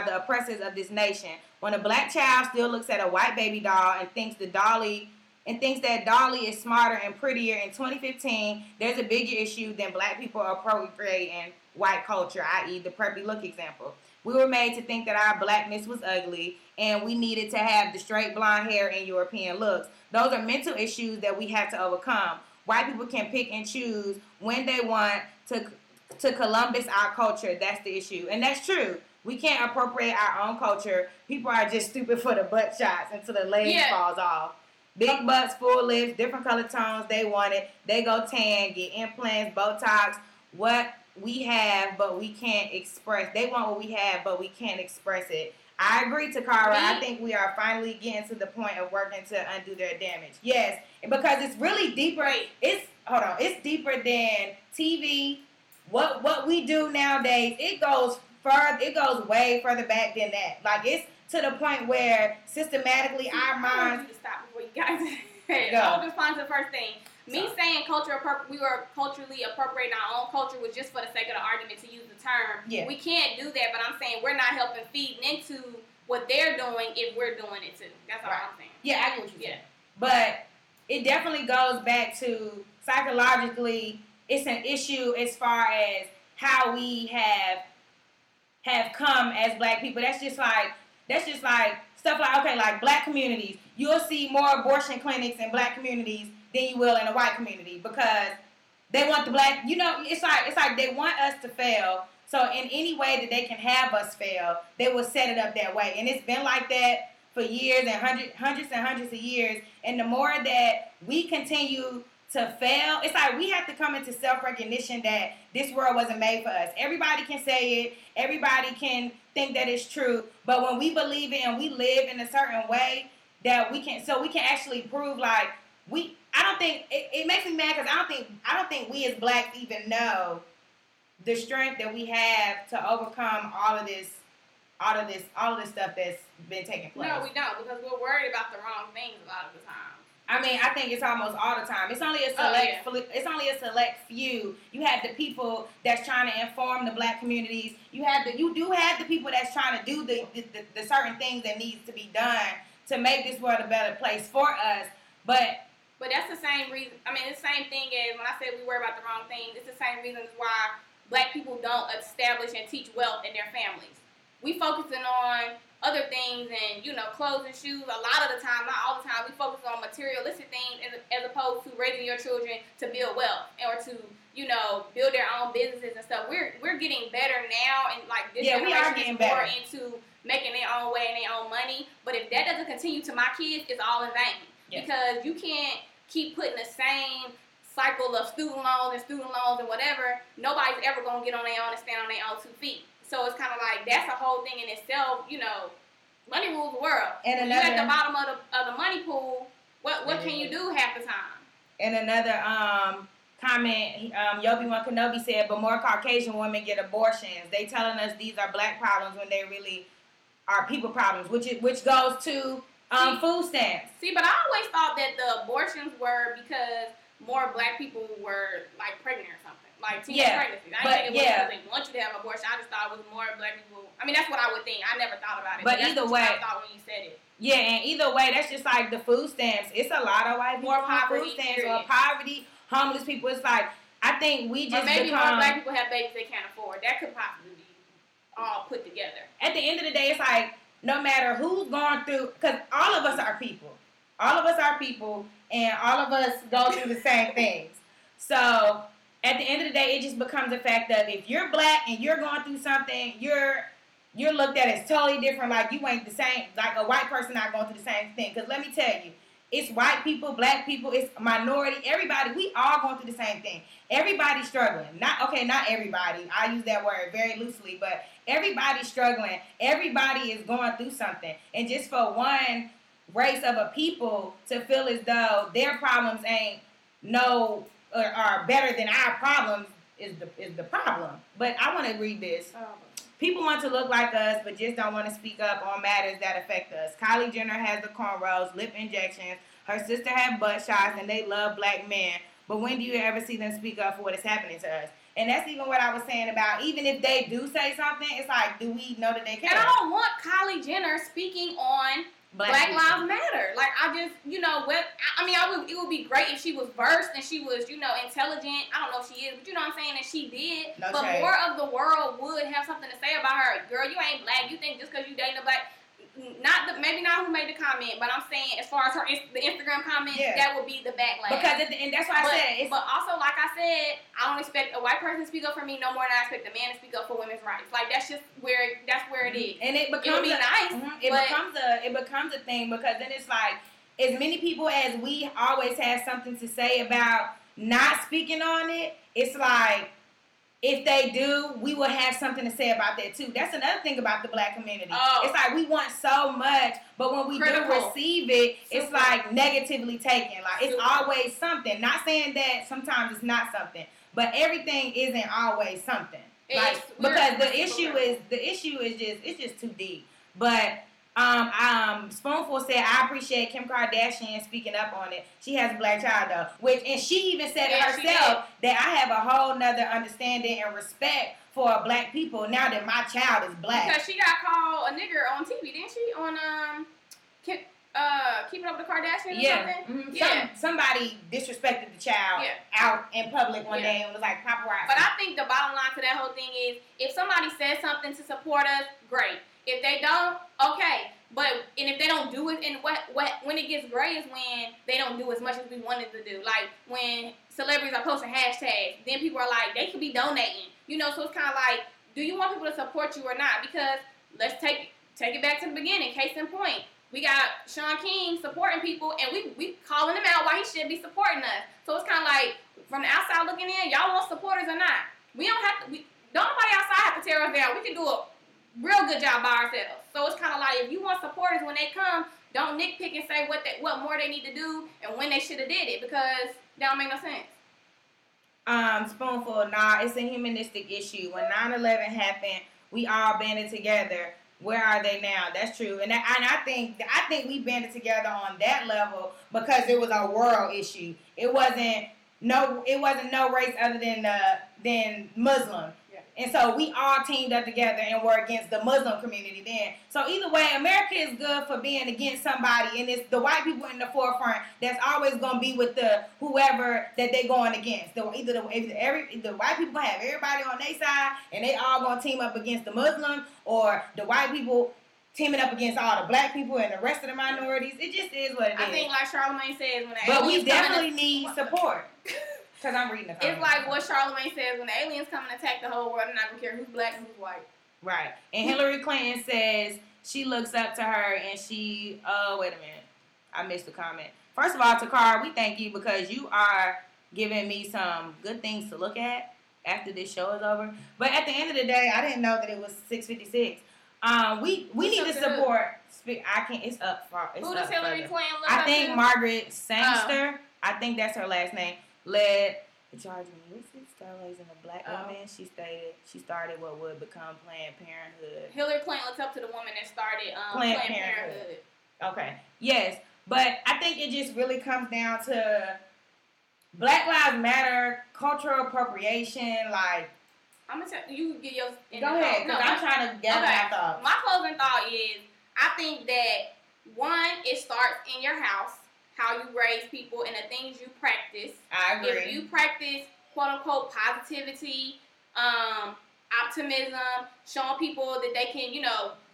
Speaker 1: the oppressors of this nation. When a black child still looks at a white baby doll and thinks that Dolly is smarter and prettier in 2015, there's a bigger issue than black people appropriating white culture, i.e. the preppy look example. We were made to think that our blackness was ugly and we needed to have the straight blonde hair and European looks. Those are mental issues that we have to overcome. White people can pick and choose when they want to Columbus our culture. That's the issue. And that's true. We can't appropriate our own culture. People are just stupid for the butt shots until the legs falls off. Big butts, full lips, different color tones. They want it. They go tan, get implants, Botox. What we have, but we can't express. They want what we have, but we can't express it. I agree, Takara. I think we are finally getting to the point of working to undo their damage. Yes, because it's really deeper. It's deeper than TV. What we do nowadays, it goes further. It goes way further back than that. Like it's to the point where systematically our minds.
Speaker 2: I want you to stop before you guys. I'll respond to the first thing. Me saying we were culturally appropriating our own culture was just for the sake of the argument to use the term. Yeah. We can't do that, but I'm saying we're not helping feed into what they're doing if we're doing it too. That's all I'm saying.
Speaker 1: Yeah, I get what you're saying. But it definitely goes back to psychologically, it's an issue as far as how we have come as black people. That's just like stuff like black communities. You'll see more abortion clinics in black communities than you will in a white community because they want the black, it's like they want us to fail. So in any way that they can have us fail, they will set it up that way. And it's been like that for years and hundreds and hundreds of years. And the more that we continue to fail, it's like we have to come into self-recognition that this world wasn't made for us. Everybody can say it. Everybody can think that it's true. But when we believe it and we live in a certain way that we can actually prove like I don't think it makes me mad because I don't think we as blacks even know the strength that we have to overcome all of this stuff that's been taking place.
Speaker 2: No, we don't, because we're worried about the wrong things a lot of the time.
Speaker 1: I mean, I think it's almost all the time. It's only a select few. You have the people that's trying to inform the black communities. You do have the people that's trying to do the certain things that needs to be done to make this world a better place for us. But
Speaker 2: that's the same reason. I mean, it's the same thing as when I said we worry about the wrong things. It's the same reasons why black people don't establish and teach wealth in their families. We focusing on other things and, clothes and shoes. A lot of the time, not all the time, we focus on materialistic things as opposed to raising your children to build wealth or to, build their own businesses and stuff. We're getting better now, and like this generation is more into making their own way and their own money. But if that doesn't continue to my kids, it's all in vain. Yeah. Because you can't keep putting the same cycle of student loans and whatever. Nobody's ever going to get on their own and stand on their own 2 feet. So it's kind of like that's a whole thing in itself. Money rules the world. And you're at the bottom of the money pool. What can you do half the time?
Speaker 1: And another comment, Yobi-Wan Kenobi said, but more Caucasian women get abortions. They telling us these are black problems when they really are people problems, which goes to food stamps.
Speaker 2: See, but I always thought that the abortions were because more black people were like pregnant or something. Like teen pregnancy. I didn't think it was because they want you to have an abortion. I just thought it was more black people. I mean, that's what I would think. I never thought about it.
Speaker 1: But either way,
Speaker 2: I thought when you said it.
Speaker 1: Yeah, and either way, that's just like the food stamps. It's a lot of white people
Speaker 2: more poverty,
Speaker 1: food stamps or poverty, homeless people. It's like I think we just
Speaker 2: maybe more black people have babies they can't afford. That could possibly be all put together.
Speaker 1: At the end of the day, it's like no matter who's going through, because all of us are people. All of us are people, and all of us go through the same things. So at the end of the day, it just becomes a fact of if you're black and you're going through something, you're looked at as totally different. Like you ain't the same. Like a white person not going through the same thing. Because let me tell you, it's white people, black people, it's minority, everybody. We all going through the same thing. Everybody's struggling. Not everybody. I use that word very loosely, but everybody's struggling. Everybody is going through something. And just for one race of a people to feel as though their problems ain't are better than our problems is the problem. But I want to read this. People want to look like us, but just don't want to speak up on matters that affect us. Kylie Jenner has the cornrows, lip injections. Her sister had butt shots, and they love black men. But when do you ever see them speak up for what is happening to us? And that's even what I was saying about even if they do say something, it's like, do we know that they care?
Speaker 2: And I don't want Kylie Jenner speaking on Black Lives Matter. Like, I just, it would be great if she was versed and she was, intelligent. I don't know if she is, but you know what I'm saying? And she did.
Speaker 1: No
Speaker 2: but
Speaker 1: shade.
Speaker 2: More of the world would have something to say about her. Girl, you ain't black. You think just because you dating a black... maybe not who made the comment, but I'm saying as far as the Instagram comment, that would be the backlash.
Speaker 1: Because at the end, that's why I said.
Speaker 2: But also, like I said, I don't expect a white person to speak up for me no more than I expect a man to speak up for women's rights. Like that's where it is.
Speaker 1: And it becomes it becomes a thing because then it's like as many people as we always have something to say about not speaking on it. It's like. If they do, we will have something to say about that too. That's another thing about the black community. It's like we want so much, but when we do receive it, it's like negatively taken. Like it's always something. Not saying that sometimes it's not something, but everything isn't always something. Because the issue is just too deep. But Spoonful said, I appreciate Kim Kardashian speaking up on it. She has a black child though. And she even said it herself that I have a whole nother understanding and respect for black people now that my child is black.
Speaker 2: Because she got called a nigger on TV, didn't she? On Keeping Up with the Kardashians or something?
Speaker 1: Mm-hmm. Somebody disrespected the child out in public one day and was like paparazzi.
Speaker 2: But I think the bottom line to that whole thing is if somebody says something to support us, great. If they don't, okay. And if they don't do it, and when it gets gray is when they don't do as much as we wanted to do. Like when celebrities are posting hashtags, then people are like, they could be donating. So it's kind of like, do you want people to support you or not? Because let's take it back to the beginning. Case in point, we got Sean King supporting people, and we calling him out why he should be supporting us. So it's kind of like, from the outside looking in, y'all want supporters or not? We don't have to. Don't nobody outside have to tear us down. We can do a real good job by ourselves. So it's kind of like, if you want supporters when they come, don't nitpick and say what more they need to do and when they should have did it, because that don't make no sense.
Speaker 1: Spoonful, nah, it's a humanistic issue. When 9/11 happened, we all banded together. Where are they now? That's true, and I think we banded together on that level because it was a world issue. It wasn't no race other than Muslim. And so we all teamed up together and were against the Muslim community then. So either way, America is good for being against somebody, and it's the white people in the forefront that's always going to be with the whoever that they going against. The white people have everybody on their side, and they all going to team up against the Muslim, or the white people teaming up against all the black people and the rest of the minorities. It just is what it is.
Speaker 2: I think, like Charlamagne says, when the
Speaker 1: but we definitely need support. Because I'm reading the comments.
Speaker 2: It's like what Charlamagne says, when the aliens come and attack the whole world, they're not going to care who's black and who's white.
Speaker 1: Right. And Hillary Clinton says she looks up to her and she, wait a minute. I missed the comment. First of all, Takara, we thank you because you are giving me some good things to look at after this show is over. But at the end of the day, I didn't know that it was 6:56. We need to support. It's up.
Speaker 2: Who does Hillary Clinton look
Speaker 1: up to?
Speaker 2: I
Speaker 1: think Margaret Sangster. I think that's her last name. Led the charge in illicit starways in a black woman. She started what would become Planned Parenthood.
Speaker 2: Hillary Clinton looks up to the woman that started Planned Parenthood.
Speaker 1: Okay. Yes. But I think it just really comes down to Black Lives Matter, cultural appropriation, like.
Speaker 2: I'm going to tell you, get your...
Speaker 1: Go ahead, because I'm trying to gather my thoughts.
Speaker 2: My closing thought is, I think that, one, it starts in your house. How you raise people and the things you practice.
Speaker 1: I agree.
Speaker 2: If you practice, quote unquote, positivity, optimism, showing people that they can,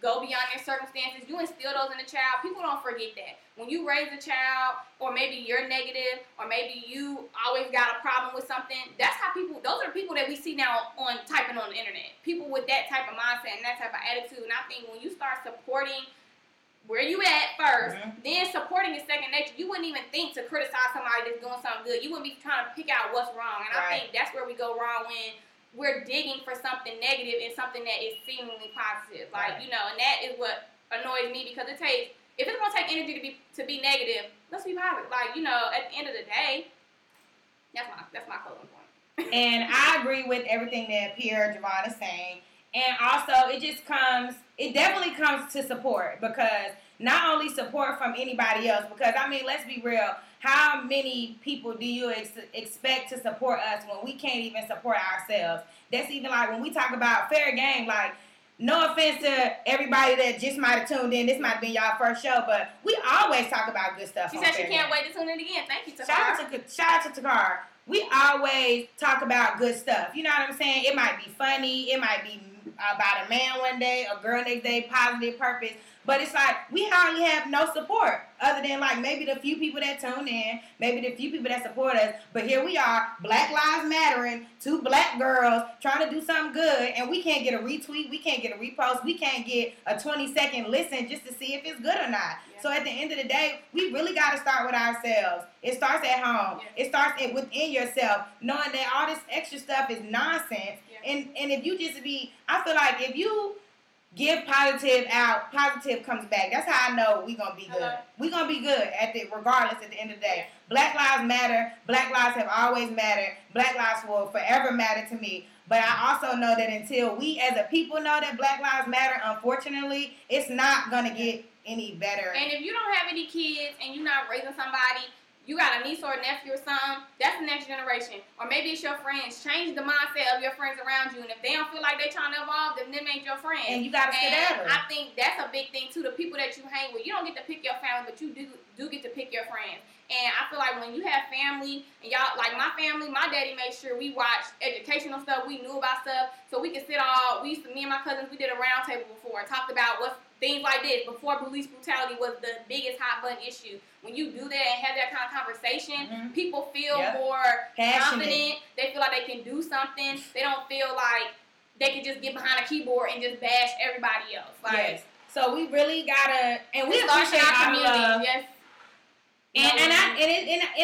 Speaker 2: go beyond their circumstances, you instill those in the child. People don't forget that. When you raise a child, or maybe you're negative, or maybe you always got a problem with something, those are the people that we see now typing on the internet. People with that type of mindset and that type of attitude. And I think when you start supporting where you at first, then supporting is second nature. You wouldn't even think to criticize somebody that's doing something good. You wouldn't be trying to pick out what's wrong. And I think that's where we go wrong, when we're digging for something negative and something that is seemingly positive. Like, and that is what annoys me, because if it's going to take energy to be negative, let's be positive. Like, at the end of the day, that's my closing point.
Speaker 1: And I agree with everything that Pierre Javon is saying. And also, it definitely comes to support, because not only support from anybody else, because, let's be real, how many people do you expect to support us when we can't even support ourselves? That's even like when we talk about fair game, like, no offense to everybody that just might have tuned in. This might have been y'all first show, but we always talk about good stuff.
Speaker 2: She said she can't wait to tune in again. Thank you, Takara.
Speaker 1: Shout out to Takara. We always talk about good stuff. You know what I'm saying? It might be funny. It might be about a man one day, a girl next day, positive purpose. But it's like we hardly have no support other than like maybe the few people that tune in, maybe the few people that support us. But here we are, Black Lives Mattering, two black girls trying to do something good, and we can't get a retweet, we can't get a repost, we can't get a 20-second listen just to see if it's good or not. Yeah. So at the end of the day, we really got to start with ourselves. It starts at home. Yeah. It starts within yourself, knowing that all this extra stuff is nonsense. Yeah. And if you I feel like if you give positive out, positive comes back. That's how I know we're going to be good. Hello? We're going to be good regardless at the end of the day. Black lives matter. Black lives have always mattered. Black lives will forever matter to me. But I also know that until we as a people know that Black lives matter, unfortunately, it's not going to get any better.
Speaker 2: And if you don't have any kids and you're not raising somebody, you got a niece or a nephew or something, that's the next generation. Or maybe it's your friends. Change the mindset of your friends around you. And if they don't feel like they're trying to evolve, then them ain't your friends.
Speaker 1: And you got to sit down.
Speaker 2: I think that's a big thing, too. The people that you hang with, you don't get to pick your family, but you do get to pick your friends. And I feel like when you have family, and y'all, like my family, my daddy made sure we watched educational stuff, we knew about stuff, so we could me and my cousins, we did a round table before, talked about things like this, before police brutality was the biggest hot button issue. When you do that and have that kind of conversation, people feel more confident, they feel like they can do something, they don't feel like they can just get behind a keyboard and just bash everybody else. Like,
Speaker 1: yes. So we really gotta, and we
Speaker 2: Start
Speaker 1: appreciate
Speaker 2: our
Speaker 1: all the love.
Speaker 2: community.
Speaker 1: Yes. And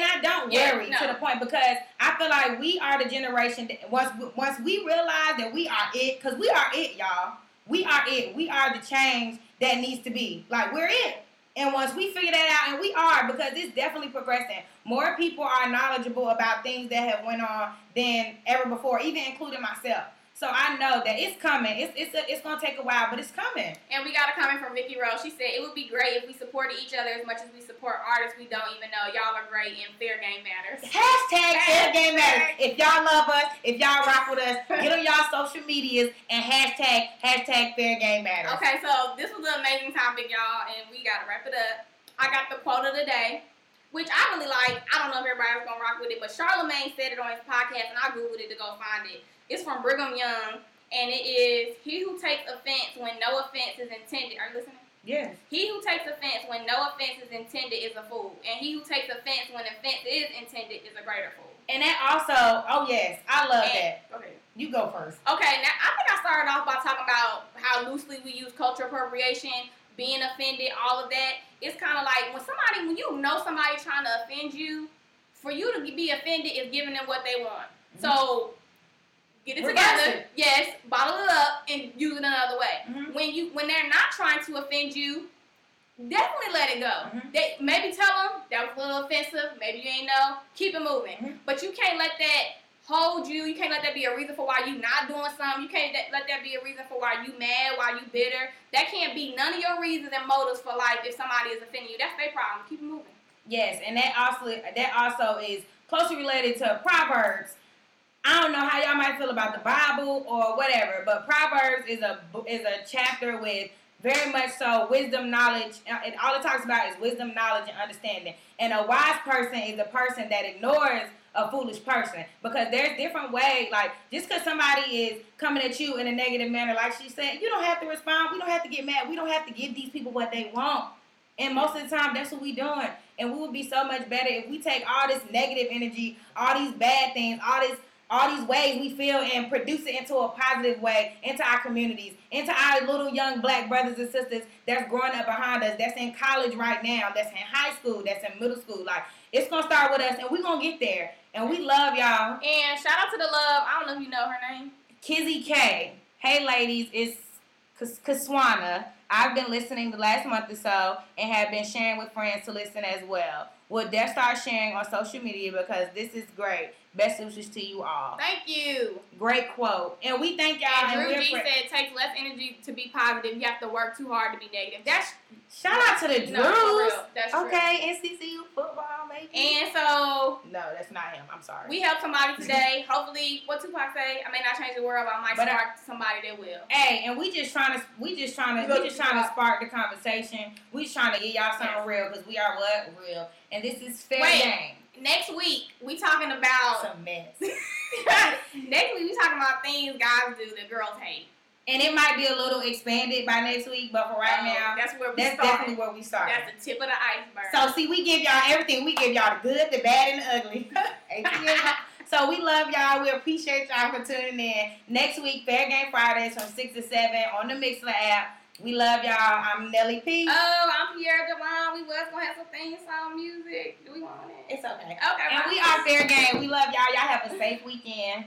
Speaker 1: I don't worry
Speaker 2: no.
Speaker 1: to the point, because I feel like we are the generation that once we realize that we are it, because we are it, y'all. We are it. We are the change that needs to be. Like, we're it. And once we figure that out, and we are, because it's definitely progressing. More people are knowledgeable about things that have went on than ever before, even including myself. So I know that it's coming. It's gonna take a while, but it's coming.
Speaker 2: And we got a comment from Vicky Rose. She said it would be great if we supported each other as much as we support artists we don't even know. Y'all are great and fair game matters.
Speaker 1: Hashtag fair game matters. If y'all love us, if y'all rock with us, get on y'all social medias and hashtag fair game matters.
Speaker 2: Okay, so this was an amazing topic, y'all, and we gotta wrap it up. I got the quote of the day, which I really like. I don't know if everybody's gonna rock with it, but Charlamagne said it on his podcast, and I googled it to go find it. It's from Brigham Young, and it is, he who takes offense when no offense is intended. Are you listening?
Speaker 1: Yes.
Speaker 2: He who takes offense when no offense is intended is a fool, and he who takes offense when offense is intended is a greater fool.
Speaker 1: And that also, oh yes, I love that.
Speaker 2: Okay.
Speaker 1: You go first.
Speaker 2: Okay, now I think I started off by talking about how loosely we use cultural appropriation, being offended, all of that. It's kind of like when you know somebody trying to offend you, for you to be offended is giving them what they want. Mm-hmm. So get it together. Yes, bottle it up and use it another way. Mm-hmm. When they're not trying to offend you, definitely let it go. Mm-hmm. They maybe tell them that was a little offensive. Maybe you ain't know. Keep it moving. Mm-hmm. But you can't let that hold you. You can't let that be a reason for why you not doing something. You can't let that be a reason for why you mad, why you bitter. That can't be none of your reasons and motives for life if somebody is offending you. That's their problem. Keep it moving. Yes, and that also is closely related to Proverbs. I don't know how y'all might feel about the Bible or whatever, but Proverbs is a chapter with very much so wisdom, knowledge, and all it talks about is wisdom, knowledge, and understanding. And a wise person is a person that ignores a foolish person, because there's different ways. Like, just because somebody is coming at you in a negative manner, like she said, you don't have to respond. We don't have to get mad. We don't have to give these people what they want. And most of the time, that's what we're doing. And we would be so much better if we take all this negative energy, all these bad things, all these ways we feel, and produce it into a positive way, into our communities, into our little young black brothers and sisters that's growing up behind us, that's in college right now, that's in high school, that's in middle school. Like, it's going to start with us, and we're going to get there. And we love y'all. And shout out to the love. I don't know if you know her name. Kizzy K. Hey, ladies, it's Kaswana. I've been listening the last month or so and have been sharing with friends to listen as well. We'll just start sharing on social media because this is great. Best wishes to you all. Thank you. Great quote. And we thank y'all. And Drew G said it takes less energy to be positive. You have to work too hard to be negative. That's shout out to the Drews. No, for real. That's okay. True. NCCU football, maybe. And so no, that's not him. I'm sorry. We helped somebody today. Hopefully, what Tupac say? I may not change the world, but I might spark somebody that will. Hey, and we just trying to spark the conversation. We just trying to get y'all something real, because we are what? Real. And this is fair game. Next week, we talking about some mess. Next week, we talking about things guys do that girls hate. And it might be a little expanded by next week, but for right now, that's definitely where we start. That's the tip of the iceberg. So, see, we give y'all everything. We give y'all the good, the bad, and the ugly. So, we love y'all. We appreciate y'all for tuning in. Next week, Fair Game Fridays from 6 to 7 on the Mixler app. We love y'all. I'm Nelly P. Oh, I'm Pierre Devon. We was going to have some theme song music. Do we want it? It's okay. Okay. And we are Fair Game. We love y'all. Y'all have a safe weekend.